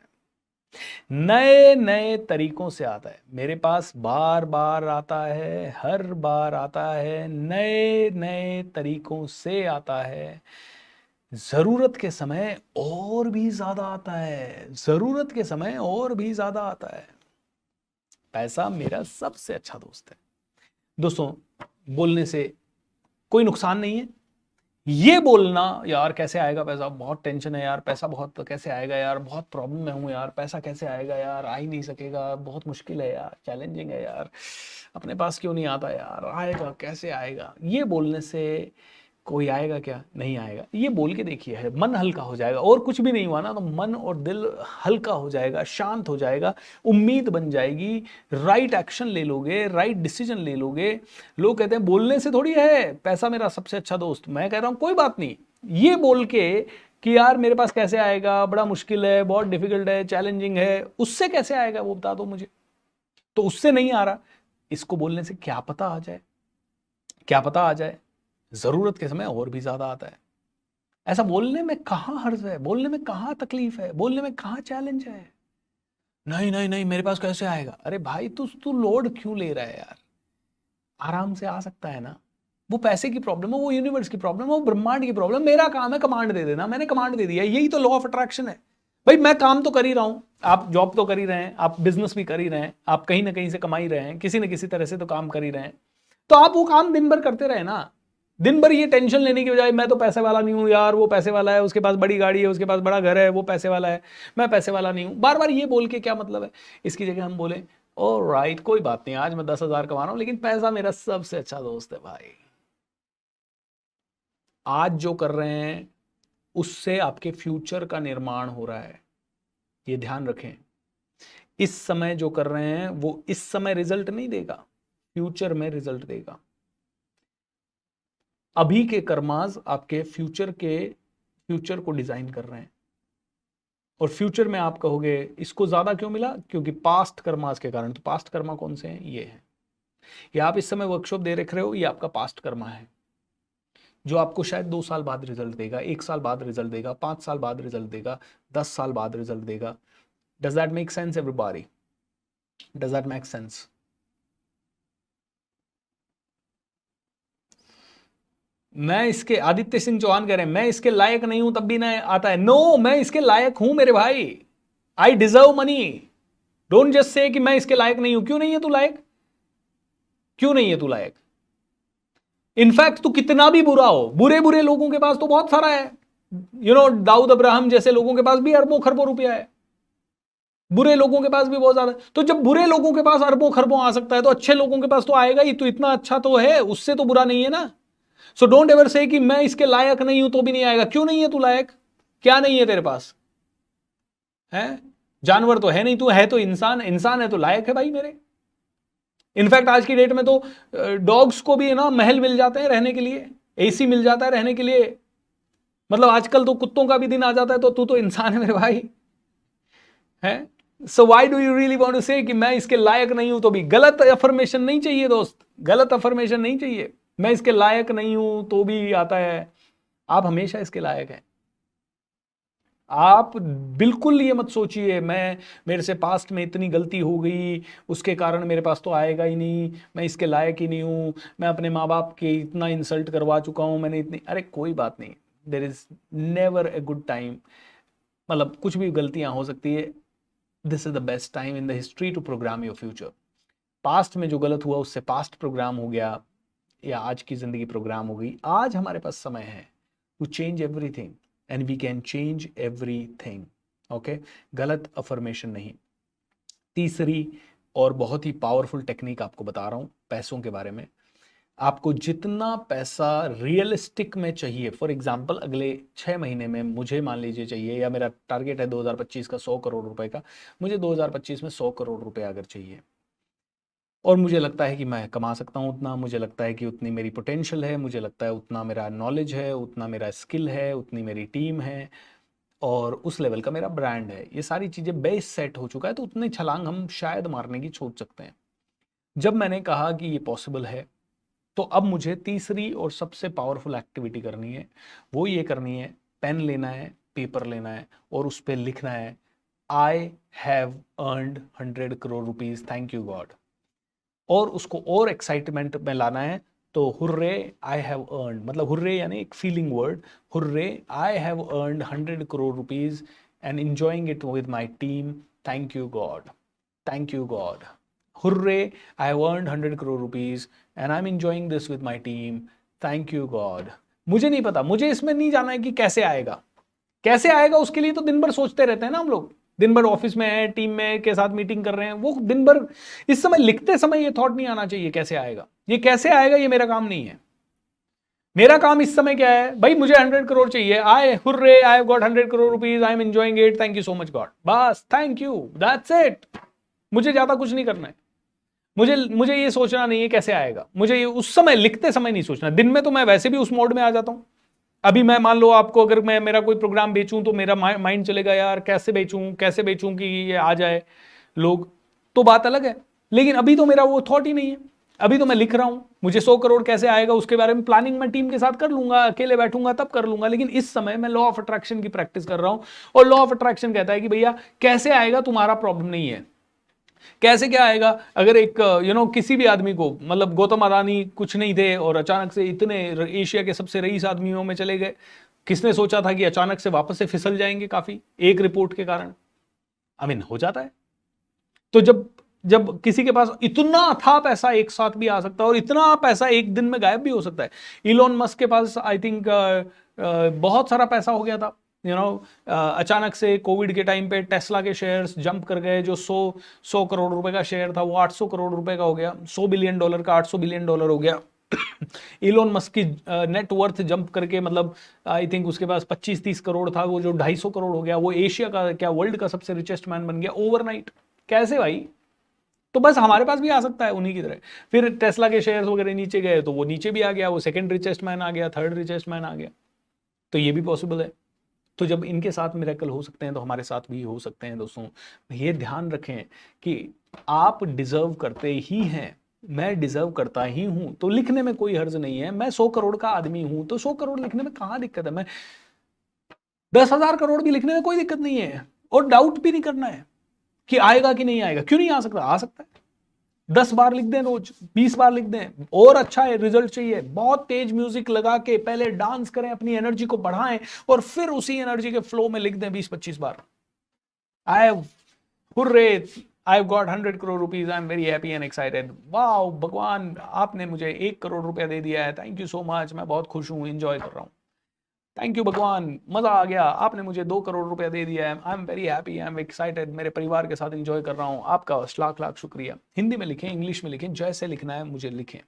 नए नए तरीकों से आता है। मेरे पास बार बार आता है, हर बार आता है, नए नए तरीकों से आता है, जरूरत के समय और भी ज्यादा आता है, जरूरत के समय और भी ज्यादा आता है। पैसा मेरा सबसे अच्छा दोस्त है। दोस्तों, बोलने से कोई नुकसान नहीं है। ये बोलना, यार कैसे आएगा पैसा, बहुत टेंशन है यार, पैसा बहुत कैसे आएगा यार, बहुत प्रॉब्लम में हूँ यार, पैसा कैसे आएगा यार, आ ही नहीं सकेगा, बहुत मुश्किल है यार, चैलेंजिंग है यार, अपने पास क्यों नहीं आता यार, आएगा कैसे आएगा, ये बोलने से कोई आएगा क्या? नहीं आएगा। ये बोल के देखिए, है मन हल्का हो जाएगा। और कुछ भी नहीं हुआ ना तो मन और दिल हल्का हो जाएगा, शांत हो जाएगा, उम्मीद बन जाएगी, राइट एक्शन ले लोगे, राइट डिसीजन ले लोगे। लोग कहते हैं बोलने से थोड़ी है पैसा मेरा सबसे अच्छा दोस्त। मैं कह रहा हूं कोई बात नहीं, ये बोल के कि यार मेरे पास कैसे आएगा, बड़ा मुश्किल है, बहुत डिफिकल्ट है, चैलेंजिंग है, उससे कैसे आएगा वो बता दो मुझे। तो उससे नहीं आ रहा, इसको बोलने से क्या पता आ जाए, क्या पता आ जाए, जरूरत के समय और भी ज्यादा आता है। ऐसा बोलने में कहां हर्ज है, बोलने में कहां तकलीफ है, बोलने में कहां चैलेंज है? नहीं नहीं नहीं, मेरे पास कैसे आएगा? अरे भाई तू लोड क्यों ले रहा है यार? आराम से आ सकता है ना। वो पैसे की प्रॉब्लम है, वो यूनिवर्स की प्रॉब्लम है, वो ब्रह्मांड की प्रॉब्लम। मेरा काम है कमांड दे देना, मैंने कमांड दे दिया। यही तो लॉ ऑफ अट्रैक्शन है भाई। मैं काम तो कर ही रहा हूं, आप जॉब तो कर ही रहे हैं, आप बिजनेस भी कर ही रहे हैं, आप कहीं ना कहीं से कमा ही रहे हैं, किसी न किसी तरह से तो काम कर ही रहे हैं। तो आप वो काम दिन भर करते रहे ना। दिन भर ये टेंशन लेने की बजाय, मैं तो पैसे वाला नहीं हूं यार, वो पैसे वाला है, उसके पास बड़ी गाड़ी है, उसके पास बड़ा घर है, वो पैसे वाला है, मैं पैसे वाला नहीं हूं, बार बार ये बोल के क्या मतलब है? इसकी जगह हम बोले ऑलराइट, कोई बात नहीं, आज मैं 10,000 कमा रहा हूं लेकिन पैसा मेरा सबसे अच्छा दोस्त है भाई। आज जो कर रहे हैं उससे आपके फ्यूचर का निर्माण हो रहा है, ये ध्यान रखें। इस समय जो कर रहे हैं वो इस समय रिजल्ट नहीं देगा, फ्यूचर में रिजल्ट देगा। अभी के कर्मास आपके फ्यूचर को डिजाइन कर रहे हैं। और फ्यूचर में आप कहोगे इसको ज्यादा क्यों मिला? क्योंकि पास्ट कर्मास के कारण। तो पास्ट कर्मा कौन से हैं? ये है। ये आप इस समय वर्कशॉप दे रख रहे हो, ये आपका पास्ट कर्मा है, जो आपको शायद 2 साल बाद रिजल्ट देगा, 1 साल बाद रिजल्ट देगा, 5 साल बाद रिजल्ट देगा, 10 साल बाद रिजल्ट देगा। Does that make sense everybody? Does that make sense? मैं इसके, आदित्य सिंह चौहान कह रहे हैं मैं इसके लायक नहीं हूं तब भी ना आता है। नो, मैं इसके लायक हूं मेरे भाई। I deserve money, don't just say कि मैं इसके लायक नहीं हूं। क्यों नहीं है तू लायक? क्यों नहीं है तू लायक? इनफैक्ट तू कितना भी बुरा हो, बुरे बुरे लोगों के पास तो बहुत सारा है। दाऊद अब्राहम जैसे लोगों के पास भी अरबों खरबों रुपया है, बुरे लोगों के पास भी बहुत ज्यादा। तो जब बुरे लोगों के पास अरबों खरबों आ सकता है तो अच्छे लोगों के पास तो आएगा ही। तो इतना अच्छा तो है, उससे तो बुरा नहीं है ना। सो डोंट एवर से कि मैं इसके लायक नहीं हूं तो भी नहीं आएगा। क्यों नहीं है तू लायक? क्या नहीं है तेरे पास? है जानवर तो है नहीं, तू है तो इंसान, इंसान है तो लायक है भाई मेरे। इनफैक्ट आज की डेट में तो डॉग्स को भी ना महल मिल जाते हैं रहने के लिए, एसी मिल जाता है रहने के लिए। मतलब आजकल तो कुत्तों का भी दिन आ जाता है। तो तू तो इंसान है मेरे भाई, है। So why do you really want to say कि मैं इसके लायक नहीं हूं तो भी? गलत अफर्मेशन नहीं चाहिए दोस्त, गलत अफर्मेशन नहीं चाहिए। मैं इसके लायक नहीं हूं तो भी आता है। आप हमेशा इसके लायक हैं। आप बिल्कुल ये मत सोचिए मेरे से पास्ट में इतनी गलती हो गई उसके कारण मेरे पास तो आएगा ही नहीं, मैं इसके लायक ही नहीं हूं, मैं अपने माँ बाप के इतना इंसल्ट करवा चुका हूं, मैंने इतनी। अरे कोई बात नहीं, there is never a good time. मतलब कुछ भी गलतियां हो सकती है। This is the best time in the history to program your future. Past में जो गलत हुआ उससे पास्ट प्रोग्राम हो गया, या आज की जिंदगी प्रोग्राम हो गई। आज हमारे पास समय है to change everything and we can change everything. Okay, गलत अफर्मेशन नहीं। तीसरी और बहुत ही पावरफुल टेक्निक आपको बता रहा हूं पैसों के बारे में। आपको जितना पैसा रियलिस्टिक में चाहिए, फॉर एग्जाम्पल अगले 6 महीने में मुझे मान लीजिए चाहिए, या मेरा टारगेट है 2025 का 100 करोड़ रुपए का, मुझे 2025 में 100 करोड़ रुपए अगर चाहिए और मुझे लगता है कि मैं कमा सकता हूँ उतना, मुझे लगता है कि उतनी मेरी पोटेंशियल है, मुझे लगता है उतना मेरा नॉलेज है, उतना मेरा स्किल है, उतनी मेरी टीम है और उस लेवल का मेरा ब्रांड है, ये सारी चीज़ें बेस सेट हो चुका है, तो उतने छलांग हम शायद मारने की सोच सकते हैं। जब मैंने कहा कि ये पॉसिबल है तो अब मुझे तीसरी और सबसे पावरफुल एक्टिविटी करनी है। वो ये करनी है, पेन लेना है, पेपर लेना है और उस पर लिखना है I have earned 100 crore rupees, thank you God. और उसको और एक्साइटमेंट में लाना है। तो हुर्रे आई हैव अर्नड, मतलब हुर्रे यानी एक feeling word, hurray I have earned 100 crore rupees and enjoying it with my team, thank you God, thank you God. Hooray, I have earned 100 crore rupees and I'm enjoying this with my team. Thank you God. मुझे नहीं पता, मुझे इसमें नहीं जाना है कि कैसे आएगा, कैसे आएगा उसके लिए तो दिन भर सोचते रहते हैं ना हम लोग। दिन भर ऑफिस में है, टीम में के साथ मीटिंग कर रहे हैं, वो दिन भर इस समय लिखते समय ये थॉट नहीं आना चाहिए कैसे आएगा। ये कैसे आएगा ये मेरा काम नहीं है। मेरा काम इस समय क्या है भाई, मुझे 100 करोड़ चाहिए, I hurray I have got 100 crore rupees, I am enjoying it, thank you so much God, बस थैंक यू, दैट्स इट। मुझे ज्यादा कुछ नहीं करना है। मुझे ये सोचना नहीं है कैसे आएगा, मुझे ये उस समय लिखते समय नहीं सोचना। दिन में तो मैं वैसे भी उस मोड में आ जाता हूं। अभी मैं मान लो आपको, अगर मैं मेरा कोई प्रोग्राम बेचूं तो मेरा माइंड चलेगा यार कैसे बेचूं कि ये आ जाए लोग, तो बात अलग है। लेकिन अभी तो मेरा वो थॉट ही नहीं है। अभी तो मैं लिख रहा हूं, मुझे 100 करोड़ कैसे आएगा उसके बारे में प्लानिंग मैं टीम के साथ कर लूंगा, अकेले बैठूंगा तब कर लूंगा। लेकिन इस समय मैं लॉ ऑफ अट्रैक्शन की प्रैक्टिस कर रहा हूं और लॉ ऑफ अट्रैक्शन कहता है कि भैया कैसे आएगा तुम्हारा प्रॉब्लम नहीं है। कैसे क्या आएगा? अगर एक किसी भी आदमी को, मतलब गौतम अडानी कुछ नहीं थे और अचानक से इतने एशिया के सबसे रईस आदमियों में चले गए, किसने सोचा था कि अचानक से वापस से फिसल जाएंगे काफी एक रिपोर्ट के कारण? हो जाता है। तो जब किसी के पास इतना अथाह पैसा एक साथ भी आ सकता है और इतना पैसा एक दिन में गायब भी हो सकता है। इलोन मस्क के पास आई थिंक बहुत सारा पैसा हो गया था, अचानक से कोविड के टाइम पे टेस्ला के शेयर्स जंप कर गए। जो 100 करोड़ रुपए का शेयर था वो 800 करोड़ रुपए का हो गया, $100 बिलियन का $800 बिलियन हो गया। इलोन मस्क की नेट वर्थ जंप करके, मतलब आई थिंक उसके पास 25-30 करोड़ था, वो जो 250 करोड़ हो गया, वो एशिया का क्या वर्ल्ड का सबसे रिचेस्ट मैन बन गया ओवरनाइट। कैसे भाई? तो बस हमारे पास भी आ सकता है उन्हीं की तरह। फिर टेस्ला के शेयर्स वगैरह नीचे गए तो वो नीचे भी आ गया, वो सेकंड रिचेस्ट मैन आ गया, थर्ड रिचेस्ट मैन आ गया। तो ये भी पॉसिबल है। तो जब इनके साथ मिरेकल हो सकते हैं तो हमारे साथ भी हो सकते हैं। दोस्तों ये ध्यान रखें कि आप डिजर्व करते ही हैं, मैं डिजर्व करता ही हूं, तो लिखने में कोई हर्ज नहीं है। मैं 100 करोड़ का आदमी हूं तो 100 करोड़ लिखने में कहां दिक्कत है? मैं 10,000 करोड़ भी लिखने में कोई दिक्कत नहीं है। और डाउट भी नहीं करना है कि आएगा कि नहीं आएगा। क्यों नहीं आ सकता? आ सकता है। 10 बार लिख दें रोज, 20 बार लिख दें, और अच्छा है रिजल्ट चाहिए। बहुत तेज म्यूजिक लगा के पहले डांस करें, अपनी एनर्जी को बढ़ाएं और फिर उसी एनर्जी के फ्लो में लिख दें 20-25 बार। आई hurray I've got 100 crore rupees. I'm very happy and excited. Wow भगवान, आपने मुझे 1 करोड़ रुपया दे दिया है. Thank you so much. मैं बहुत खुश हूँ, इंजॉय कर रहा हूँ. थैंक यू भगवान, मज़ा आ गया, आपने मुझे 2 करोड़ रुपया दे दिया है. I am very happy, I am excited, मेरे परिवार के साथ इंजॉय कर रहा हूँ. आपका लाख लाख शुक्रिया. हिंदी में लिखें, इंग्लिश में लिखें, जैसे लिखना है मुझे लिखें.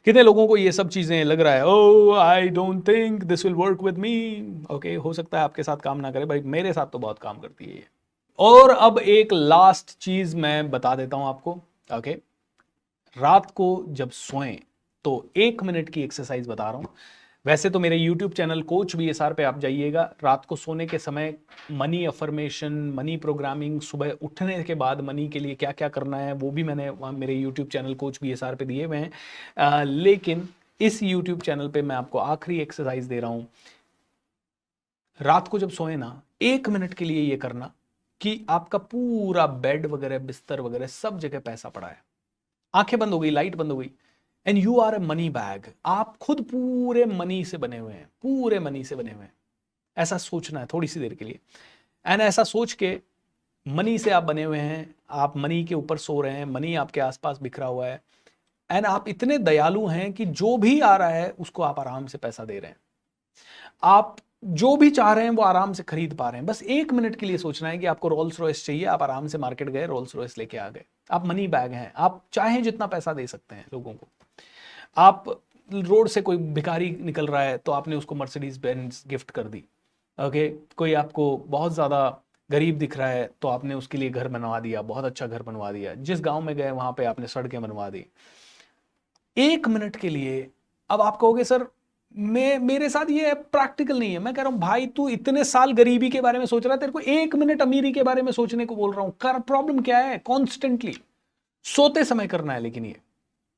कितने लोगों को ये सब चीज़ें लग रहा है, oh I don't think this will work with me. Okay, हो सकता है आपके साथ काम ना करे भाई, मेरे साथ तो बहुत काम करती है ये. और अब एक लास्ट चीज मैं बता देता हूं आपको. ओके, रात को जब सोएं तो 1 मिनट की एक्सरसाइज बता रहा हूं. वैसे तो मेरे YouTube चैनल कोच BSR पे आप जाइएगा. रात को सोने के समय मनी अफर्मेशन, मनी प्रोग्रामिंग, सुबह उठने के बाद मनी के लिए क्या क्या करना है वो भी मैंने मेरे YouTube चैनल कोच BSR पे दिए हुए हैं. लेकिन इस YouTube चैनल पे मैं आपको आखिरी एक्सरसाइज दे रहा हूं. रात को जब सोए ना, 1 मिनट के लिए ये करना कि आपका पूरा बेड वगैरह, बिस्तर वगैरह सब जगह पैसा पड़ा है. आंखें बंद हो गई, लाइट बंद हो गई, and you are a money bag. आप खुद पूरे मनी से बने हुए हैं, पूरे मनी से बने हुए हैं. ऐसा सोचना है थोड़ी सी देर के लिए. एंड ऐसा सोच के मनी से आप बने हुए हैं, आप मनी के ऊपर सो रहे हैं, मनी आपके आसपास बिखरा हुआ है. एंड आप इतने दयालु हैं कि जो भी आ रहा है उसको आप आराम से पैसा दे रहे हैं. आप जो भी चाह रहे हैं वो आराम से खरीद पा रहे हैं. बस 1 मिनट के लिए सोचना है कि आपको रोल्स रॉयस चाहिए, आप आराम से मार्केट गए, रोल्स रॉयस लेके आ गए. आप मनी बैग हैं, आप चाहें जितना पैसा दे सकते हैं लोगों को. आप रोड से कोई भिखारी निकल रहा है तो आपने उसको मर्सिडीज बेंज गिफ्ट कर दी. ओके, कोई आपको बहुत ज़्यादा गरीब दिख रहा है तो आपने उसके लिए घर बनवा दिया, बहुत अच्छा घर बनवा दिया. जिस गांव में गए वहां पे आपने सड़कें बनवा दी. 1 मिनट के लिए. अब आप कहोगे सर मेरे साथ ये प्रैक्टिकल नहीं है. मैं कह रहा हूं भाई, तू इतने साल गरीबी के बारे में सोच रहा है, तेरे को 1 मिनट अमीरी के बारे में सोचने को बोल रहा हूं. कर प्रॉब्लम क्या है? कॉन्स्टेंटली सोते समय करना है. लेकिन ये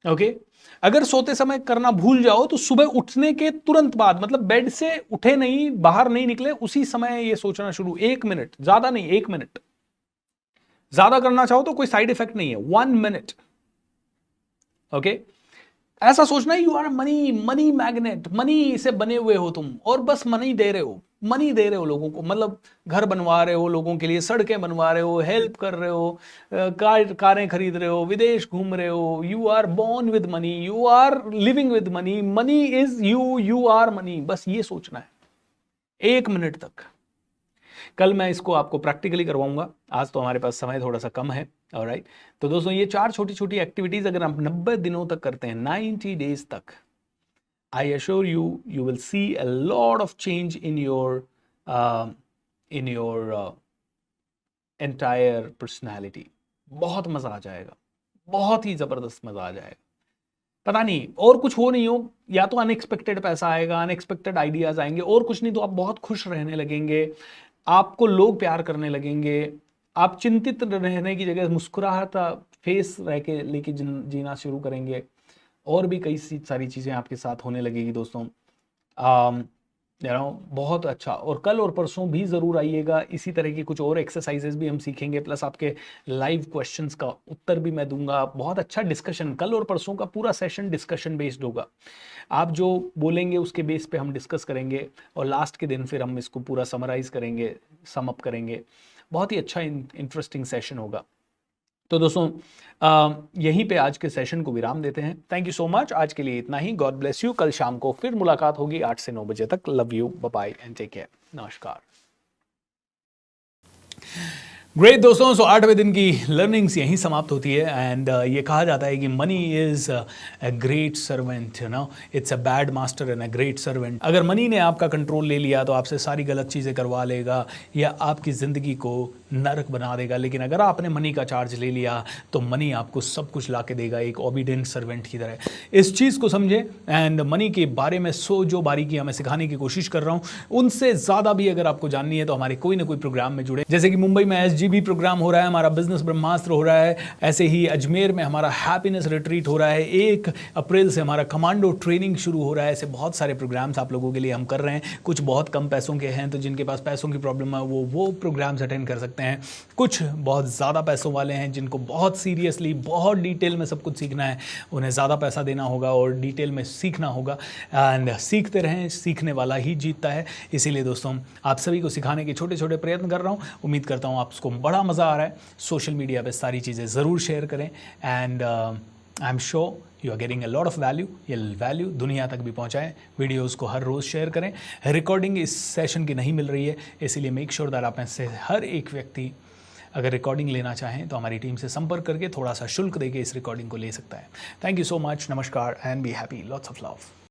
ओके, अगर सोते समय करना भूल जाओ तो सुबह उठने के तुरंत बाद, मतलब बेड से उठे नहीं, बाहर नहीं निकले, उसी समय ये सोचना शुरू. 1 मिनट, ज्यादा नहीं, 1 मिनट. ज्यादा करना चाहो तो कोई साइड इफेक्ट नहीं है. 1 मिनट. ओके, ऐसा सोचना है you are money magnet. Money से बने हुए हो तुम, और बस मनी दे रहे हो, मनी दे रहे हो लोगों को. मतलब घर बनवा रहे हो लोगों के लिए, सड़कें बनवा रहे हो, हेल्प कर रहे हो, कारें खरीद रहे हो, विदेश घूम रहे हो. You are born with money, you are living with money, money is you, you are money. बस ये सोचना है 1 मिनट तक. कल मैं इसको आपको प्रैक्टिकली करवाऊंगा. आज तो हमारे पास समय थोड़ा सा कम है. ऑलराइट, तो दोस्तों ये 4 छोटी छोटी एक्टिविटीज अगर आप 90 दिनों तक करते हैं, 90 डेज तक, I assure you, you will see a lot of change in your entire personality. बहुत मजा आ जाएगा, बहुत ही जबरदस्त मजा आ जाएगा. पता नहीं और कुछ हो नहीं हो, या तो अनएक्सपेक्टेड पैसा आएगा, अनएक्सपेक्टेड आइडियाज आएंगे, और कुछ नहीं तो आप बहुत खुश रहने लगेंगे, आपको लोग प्यार करने लगेंगे, आप चिंतित रहने की जगह मुस्कुराहटा फेस रह के लेके जीना शुरू करेंगे, और भी कई सारी चीज़ें आपके साथ होने लगेगी दोस्तों. बहुत अच्छा. और कल और परसों भी ज़रूर आइएगा. इसी तरह की कुछ और एक्सरसाइजेज भी हम सीखेंगे, प्लस आपके लाइव क्वेश्चंस का उत्तर भी मैं दूंगा. बहुत अच्छा डिस्कशन, कल और परसों का पूरा सेशन डिस्कशन बेस्ड होगा. आप जो बोलेंगे उसके बेस पे हम डिस्कस करेंगे, और लास्ट के दिन फिर हम इसको पूरा समराइज करेंगे, सम अप करेंगे. बहुत ही अच्छा इंटरेस्टिंग सेशन होगा. तो दोस्तों यहीं पे आज के सेशन को विराम देते हैं. Thank you so much. आज के लिए इतना ही. God bless you. कल शाम को फिर मुलाकात होगी 8 से 9 बजे तक. Love you, bye bye and take care. नमस्कार. ग्रेट दोस्तों, सो 8वें दिन की लर्निंग्स यहीं समाप्त होती है. एंड ये कहा जाता है कि money is a great servant, you know, it's a bad master and a great servant. अगर मनी ने आपका कंट्रोल ले लिया तो आपसे सारी गलत चीज़ें करवा लेगा, या आपकी ज़िंदगी को नरक बना देगा. लेकिन अगर आपने मनी का चार्ज ले लिया तो मनी आपको सब कुछ ला के देगा, एक ओबीडेंट सर्वेंट की तरह. इस चीज़ को समझे. एंड मनी के बारे में जो बारीकियाँ मैं सिखाने की कोशिश कर रहा हूँ, उनसे ज़्यादा भी अगर आपको जाननी है तो हमारे कोई ना कोई प्रोग्राम में जुड़े. जैसे कि मुंबई में SGB प्रोग्राम हो रहा है, हमारा बिजनेस ब्रह्मास्त्र हो रहा है. ऐसे ही अजमेर में हमारा हैप्पीनेस रिट्रीट हो रहा है. 1 अप्रैल से हमारा कमांडो ट्रेनिंग शुरू हो रहा है. ऐसे बहुत सारे प्रोग्राम्स आप लोगों के लिए हम कर रहे हैं. कुछ बहुत कम पैसों के हैं, तो जिनके पास पैसों की प्रॉब्लम है वो प्रोग्राम्स अटेंड कर सकते हैं. कुछ बहुत ज़्यादा पैसों वाले हैं जिनको बहुत सीरियसली, बहुत डिटेल में सब कुछ सीखना है, उन्हें ज़्यादा पैसा देना होगा और डिटेल में सीखना होगा. एंड सीखते रहें, सीखने वाला ही जीतता है. इसीलिए दोस्तों आप सभी को सिखाने के छोटे छोटे प्रयत्न कर रहा हूँ. उम्मीद करता हूँ आप उसको बड़ा मज़ा आ रहा है। सोशल मीडिया पे सारी चीज़ें ज़रूर शेयर करें and I am sure you are getting a lot of value. ये वैल्यू दुनिया तक भी पहुंचाएं, वीडियोस को हर रोज़ शेयर करें। रिकॉर्डिंग इस सेशन की नहीं मिल रही है, इसीलिए मेक श्योर दैट आप में से हर एक व्यक्ति अगर रिकॉर्डिंग लेना चाहें तो हमारी टीम से संपर्क करके थोड़ा सा शुल्क देके इस रिकॉर्डिंग को ले सकता है। थैंक यू सो मच, नमस्कार and be happy, lots of love.